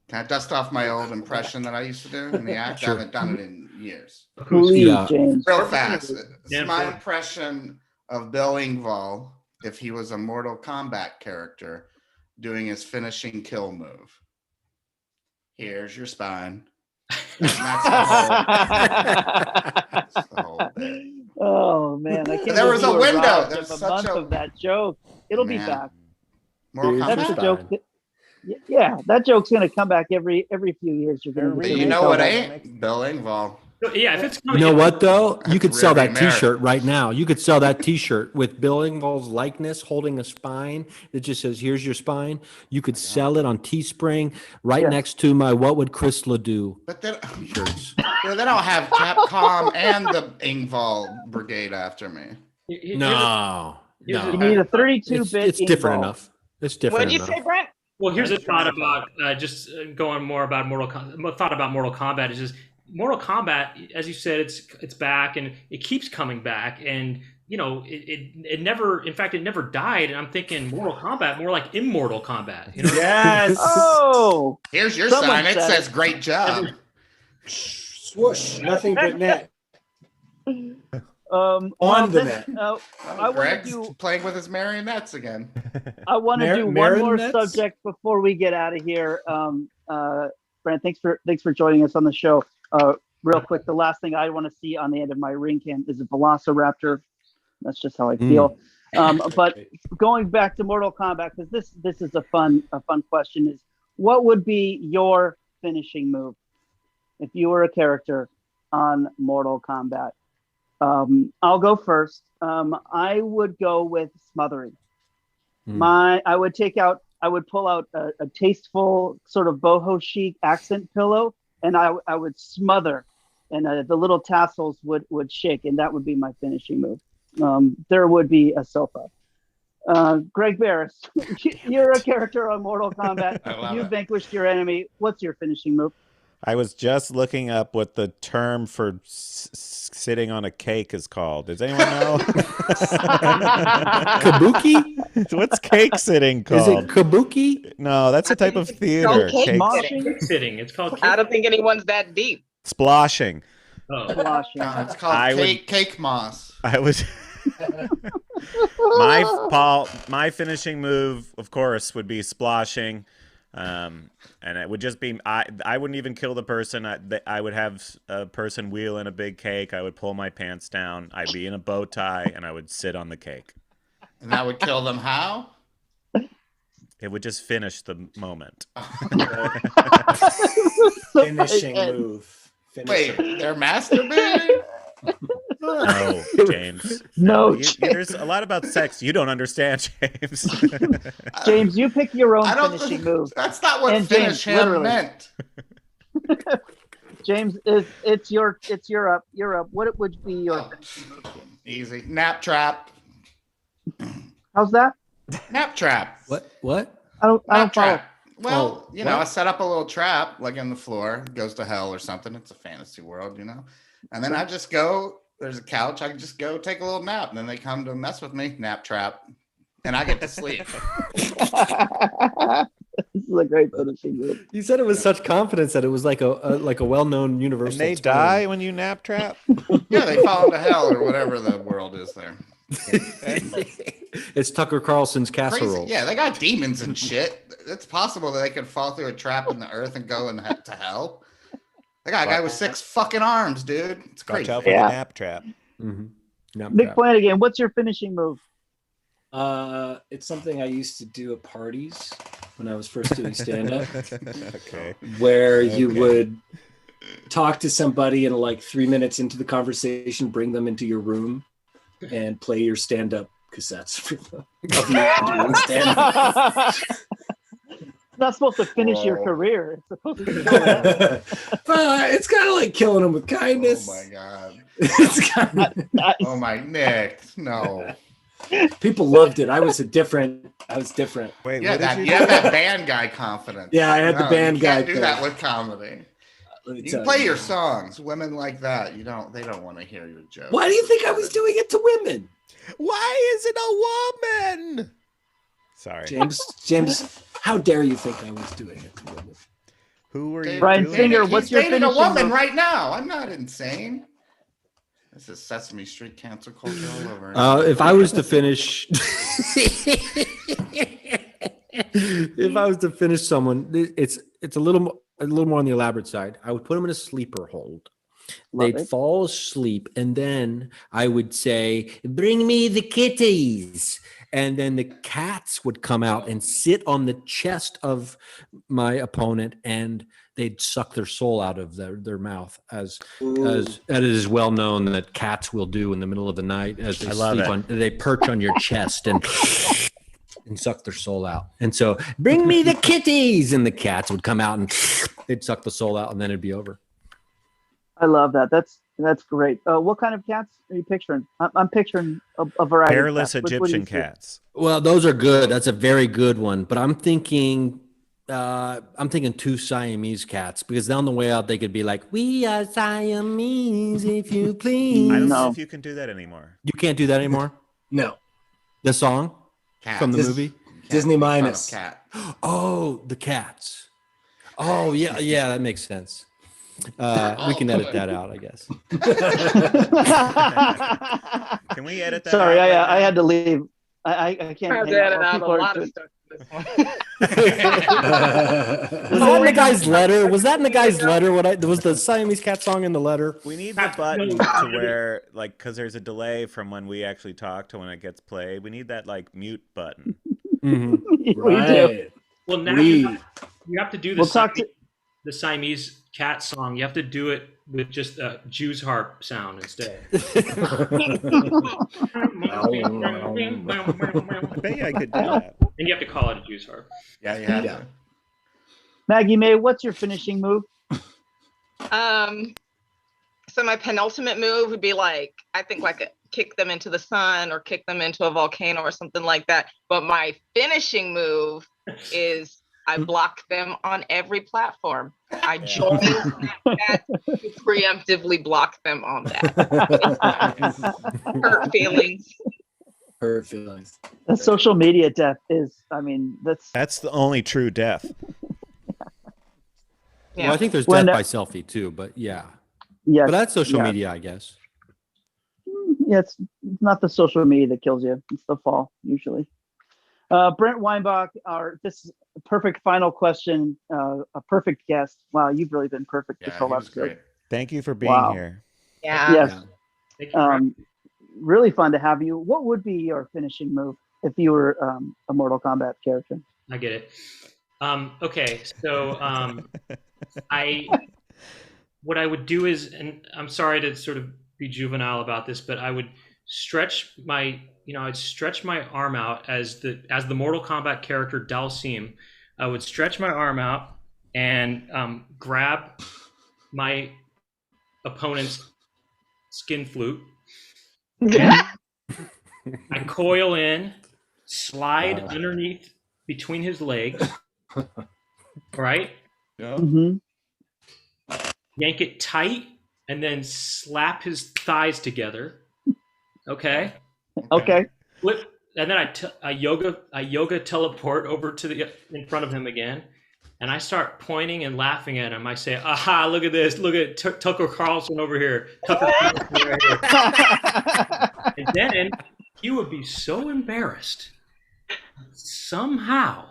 Speaker 2: Can I dust off my old impression that I used to do in the act?
Speaker 3: Sure.
Speaker 2: I haven't done it in years.
Speaker 1: Please, James.
Speaker 2: Real fast. It's my impression of Bill Engvall if he was a Mortal Kombat character doing his finishing kill move. Here's your spine.
Speaker 1: Oh man, I can't.
Speaker 2: There was a window. There's
Speaker 1: a
Speaker 2: such
Speaker 1: month of that joke. It'll be back.
Speaker 2: That's
Speaker 1: a joke. Yeah, that joke's gonna come back every few years. You're gonna.
Speaker 2: You know what ain't Bill Engvall.
Speaker 5: Yeah, if it's
Speaker 3: you know what though, you could sell that T-shirt right now. You could sell that T-shirt with Bill Engvall's likeness, holding a spine that just says, "Here's your spine." You could sell it on Teespring right next to my "What Would Chrysler Do?"
Speaker 2: But they don't have Capcom and the Engvall Brigade after me.
Speaker 3: No.
Speaker 1: You need a 32-bit.
Speaker 3: It's different enough. It's different.
Speaker 6: What did you say, Brent?
Speaker 5: Well, here's a thought about just going more about Mortal Kombat is just Mortal Kombat, as you said, it's back and it keeps coming back, and you know it never, in fact, it never died. And I'm thinking Mortal Kombat, more like Immortal Kombat. You know?
Speaker 4: Yes.
Speaker 1: Oh,
Speaker 2: here's your sign. It says "Great job."
Speaker 4: Swoosh. Nothing but net.
Speaker 1: On
Speaker 4: the net.
Speaker 2: Greg's playing with his marionettes again.
Speaker 1: I want to do one more subject before we get out of here. Brent, thanks for joining us on the show. Real quick, the last thing I want to see on the end of my ring cam is a Velociraptor. That's just how I feel. But going back to Mortal Kombat, because this is a fun question, is what would be your finishing move if you were a character on Mortal Kombat? I'll go first. I would go with smothering. I would pull out a tasteful sort of boho chic accent pillow, and I would smother, and the little tassels would shake, and that would be my finishing move. There would be a sofa. Greg Barris, you're a character on Mortal Kombat. You vanquished your enemy. What's your finishing move?
Speaker 7: I was just looking up what the term for sitting on a cake is called. Does anyone know?
Speaker 3: Kabuki?
Speaker 7: What's cake sitting called?
Speaker 3: Is it kabuki?
Speaker 7: No, that's a type of theater.
Speaker 6: Cake
Speaker 5: sitting. It's called.
Speaker 6: I don't think anyone's that deep.
Speaker 7: Sploshing.
Speaker 5: Oh.
Speaker 2: It's called cake moss.
Speaker 7: I was. My finishing move, of course, would be sploshing. And it would just be, I wouldn't even kill the person. I would have a person wheel in a big cake. I would pull my pants down. I'd be in a bow tie, and I would sit on the cake.
Speaker 2: And that would kill them how?
Speaker 7: It would just finish the moment.
Speaker 4: Finishing move.
Speaker 2: Wait, they're masturbating?
Speaker 7: No, James.
Speaker 1: No,
Speaker 7: there's a lot about sex you don't understand, James.
Speaker 1: James, you pick your own finishing move.
Speaker 2: That's not what finish him meant.
Speaker 1: James, you're up. You're up. What would be your finishing move?
Speaker 2: Easy. Nap trap.
Speaker 1: How's that?
Speaker 2: Nap trap.
Speaker 3: What?
Speaker 1: I don't follow.
Speaker 2: Well, I set up a little trap like in the floor, goes to hell or something. It's a fantasy world, And then I just go, there's a couch, I can just go take a little nap. And then they come to mess with me, nap trap. And I get to sleep.
Speaker 1: This is a great finishing move.
Speaker 3: You said it with such confidence that it was like a well-known universal.
Speaker 7: And they die when you nap trap?
Speaker 2: Yeah, they fall into hell or whatever the world is there.
Speaker 3: It's Tucker Carlson's casserole.
Speaker 2: Crazy. Yeah, they got demons and shit. It's possible that they could fall through a trap in the earth and go to hell. They got a guy with 6 fucking arms, dude. It's crazy.
Speaker 7: Watch out for the nap trap.
Speaker 3: Mm-hmm.
Speaker 1: Nick Flanagan, what's your finishing move?
Speaker 4: It's something I used to do at parties when I was first doing stand-up.
Speaker 7: Okay.
Speaker 4: Where you would talk to somebody and like 3 minutes into the conversation, bring them into your room and play your stand-up cassettes for them.
Speaker 1: It's not supposed to finish your career. It's supposed to be
Speaker 4: it's kind of like killing them with kindness.
Speaker 2: Oh my god.
Speaker 4: It's kind of
Speaker 2: Oh my Nick. No.
Speaker 4: People loved it. I was different.
Speaker 7: Wait,
Speaker 2: you had that band guy confidence.
Speaker 4: Yeah, I had the band guy.
Speaker 2: You can't do that with comedy. You can play your songs. Women like that, they don't want to hear your jokes.
Speaker 4: Why do you think I was doing it to women?
Speaker 7: Why is it a woman? Sorry.
Speaker 4: James, how dare you think I was doing it to women?
Speaker 7: Who were you?
Speaker 1: Brian Singer, what's your
Speaker 2: dating a
Speaker 1: finishing
Speaker 2: woman
Speaker 1: move?
Speaker 2: right now? I'm not insane. This is Sesame Street cancel culture all over.
Speaker 3: If I was to finish, someone, it's a little a little more on the elaborate side. I would put them in a sleeper hold. They'd fall asleep, and then I would say, "Bring me the kitties." And then the cats would come out and sit on the chest of my opponent, and they'd suck their soul out of their mouth, as it is well known that cats will do in the middle of the night as they they perch on your chest and suck their soul out. And so, "Bring me the kitties," and the cats would come out and they'd suck the soul out, and then it'd be over.
Speaker 1: I love that. That's great. What kind of cats are you picturing? I'm picturing a variety.
Speaker 7: Hairless Egyptian cats.
Speaker 3: Well, those are good. That's a very good one. But I'm thinking 2 Siamese cats, because on the way out they could be like, "We are Siamese, if you please."
Speaker 7: I don't know if you can do that anymore.
Speaker 3: You can't do that anymore?
Speaker 4: No.
Speaker 3: The song from the movie?
Speaker 4: Disney Minus.
Speaker 2: Cat.
Speaker 3: Oh, the cats. Oh, yeah, that makes sense. We can edit that out, I guess.
Speaker 7: Can we edit that
Speaker 1: Sorry,
Speaker 7: out?
Speaker 1: I had to leave. I can't.
Speaker 6: I had to edit out a lot of stuff.
Speaker 3: Was that in the guy's letter? Was that in the guy's letter? Was the Siamese cat song in the letter?
Speaker 7: We need the button to where, like, because there's a delay from when we actually talk to when it gets played. We need that, like, mute button.
Speaker 3: Mm-hmm.
Speaker 4: Right.
Speaker 5: Well, now you have to do the Siamese cat song. You have to do it with just a Jew's harp sound instead.
Speaker 7: I bet I could do that.
Speaker 5: And you have to call it a Jew's harp.
Speaker 2: Yeah, you have to.
Speaker 1: Maggie, Maye, what's your finishing move?
Speaker 6: So my penultimate move would be like kick them into the sun or kick them into a volcano or something like that. But my finishing move is I block them on every platform. I join that to preemptively block them on that. Hurt feelings.
Speaker 4: Hurt feelings.
Speaker 1: The social media death is,
Speaker 7: that's the only true death.
Speaker 3: Well, I think there's death by selfie too, but yeah. But that's social media, I guess.
Speaker 1: Yeah, it's not the social media that kills you. It's the fall, usually. Brent Weinbach, this is a perfect final question. A perfect guest. Wow, you've really been perfect this whole episode.
Speaker 7: Thank you for being here.
Speaker 6: Yeah.
Speaker 1: Yes.
Speaker 5: Thank you,
Speaker 1: really fun to have you. What would be your finishing move if you were a Mortal Kombat character?
Speaker 5: I get it. Okay, so what I would do is, and I'm sorry to sort of be juvenile about this, but I would stretch my arm out as the Mortal Kombat character Dalsim. I would stretch my arm out and grab my opponent's skin flute. I coil in, slide underneath between his legs, right?
Speaker 2: Yeah.
Speaker 1: Mm-hmm.
Speaker 5: Yank it tight, and then slap his thighs together. Okay.
Speaker 1: Okay.
Speaker 5: Flip, and then I yoga teleport over to in front of him again, and I start pointing and laughing at him. I say, "Aha! Look at this! Look at Tucker Carlson over here. Tucker Carlson right here." And then he would be so embarrassed. Somehow,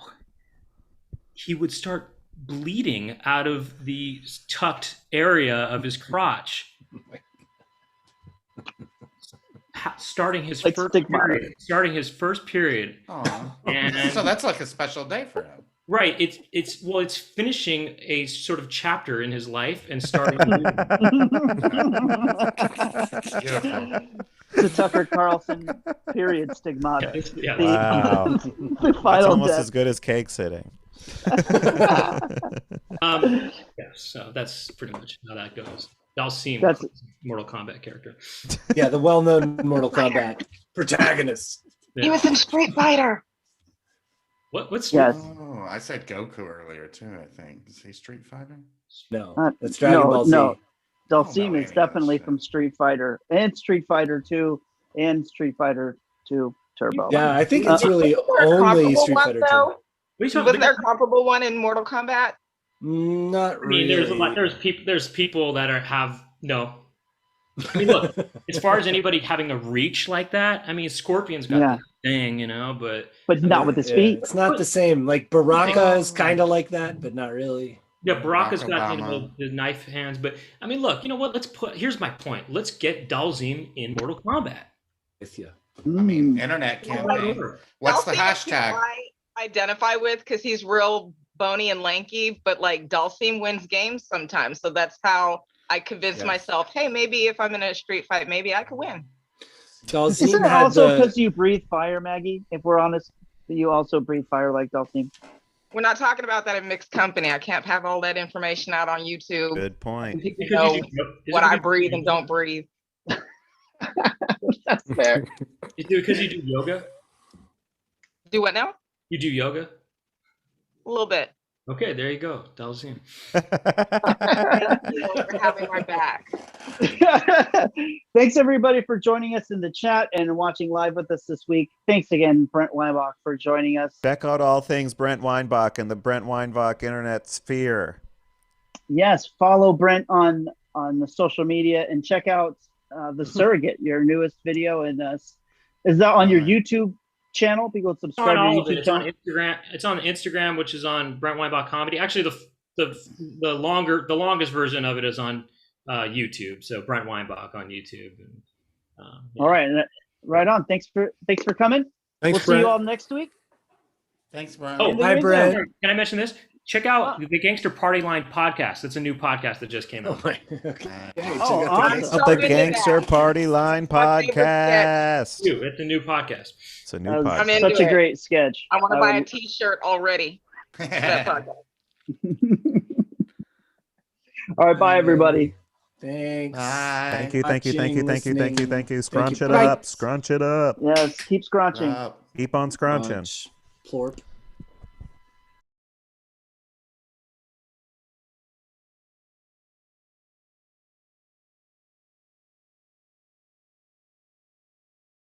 Speaker 5: he would start bleeding out of the tucked area of his crotch. Starting his first period.
Speaker 2: And so that's like a special day for him.
Speaker 5: Right. It's finishing a sort of chapter in his life and starting
Speaker 1: the Tucker Carlson period stigmata.
Speaker 5: Yeah.
Speaker 7: Wow.
Speaker 1: The final
Speaker 7: that's almost
Speaker 1: death.
Speaker 7: as good as cake sitting.
Speaker 5: So that's pretty much how that goes. Dalsim, Mortal Kombat character.
Speaker 4: Yeah, the well-known Mortal Kombat protagonist.
Speaker 6: He was in Street Fighter.
Speaker 5: What's
Speaker 1: yes?
Speaker 2: Oh, I said Goku earlier too. I think is he Street Fighter?
Speaker 4: No, that's Dragon Ball Z.
Speaker 1: No, Dalsim is definitely from Street Fighter and Street Fighter 2 and Street Fighter 2 Turbo.
Speaker 4: Yeah, I think it's really only Street Fighter 2.
Speaker 6: Wasn't there a comparable one in Mortal Kombat?
Speaker 4: Not really.
Speaker 5: I mean, there's people that have no. I mean, look, as far as anybody having a reach like that, I mean, Scorpion's got the thing, but
Speaker 1: not with his feet.
Speaker 4: It's not the same. Like Baraka is kind of like that, but not really.
Speaker 5: Yeah, Barack has got the knife hands, but I mean, look, you know what? Here's my point. Let's get Dalzim in Mortal Kombat.
Speaker 4: With you.
Speaker 2: I mean, internet campaign. What's the hashtag?
Speaker 6: I identify with because he's real bony and lanky, but like Dalzim wins games sometimes, so that's how I convince myself, hey, maybe if I'm in a street fight, maybe I could win.
Speaker 1: Isn't it also because you breathe fire, Maggie? If we're honest, you also breathe fire like Dalzim.
Speaker 6: We're not talking about that in mixed company. I can't have all that information out on YouTube.
Speaker 7: Good point.
Speaker 6: People know what I breathe and don't breathe.
Speaker 1: That's fair.
Speaker 5: Because you do yoga?
Speaker 6: Do what now?
Speaker 5: You do yoga?
Speaker 6: A little bit.
Speaker 5: Okay, there you go. Dalzim.
Speaker 6: For having my back.
Speaker 1: Thanks everybody for joining us in the chat and watching live with us this week. Thanks again, Brent Weinbach, for joining us.
Speaker 7: Check out all things Brent Weinbach and the Brent Weinbach Internet Sphere.
Speaker 1: Yes, follow Brent on the social media and check out The Surrogate, your newest video. And is that on your YouTube channel? People subscribe to your YouTube channel.
Speaker 5: Instagram. It's on Instagram, which is on Brent Weinbach Comedy. Actually, the longest version of it is on YouTube. So Brent Weinbach on YouTube. And,
Speaker 1: All right, right on. Thanks for coming.
Speaker 3: Thanks,
Speaker 1: we'll see you all next week.
Speaker 2: Thanks, Brent.
Speaker 5: Oh,
Speaker 3: hi, Brent.
Speaker 5: Can I mention this? Check out the Gangster Party Line podcast. It's a new podcast that just came out.
Speaker 1: Awesome.
Speaker 7: The Gangster Party Line podcast.
Speaker 5: It's a new podcast.
Speaker 7: It's a new podcast.
Speaker 1: Such a great sketch.
Speaker 6: I want to buy a T-shirt already.
Speaker 1: All right, bye everybody.
Speaker 4: Thanks.
Speaker 2: Bye.
Speaker 7: Thank you. Scrunch it up. Scrunch it up.
Speaker 1: Yes, keep scrunching.
Speaker 7: Keep on scrunching.
Speaker 4: Plorp.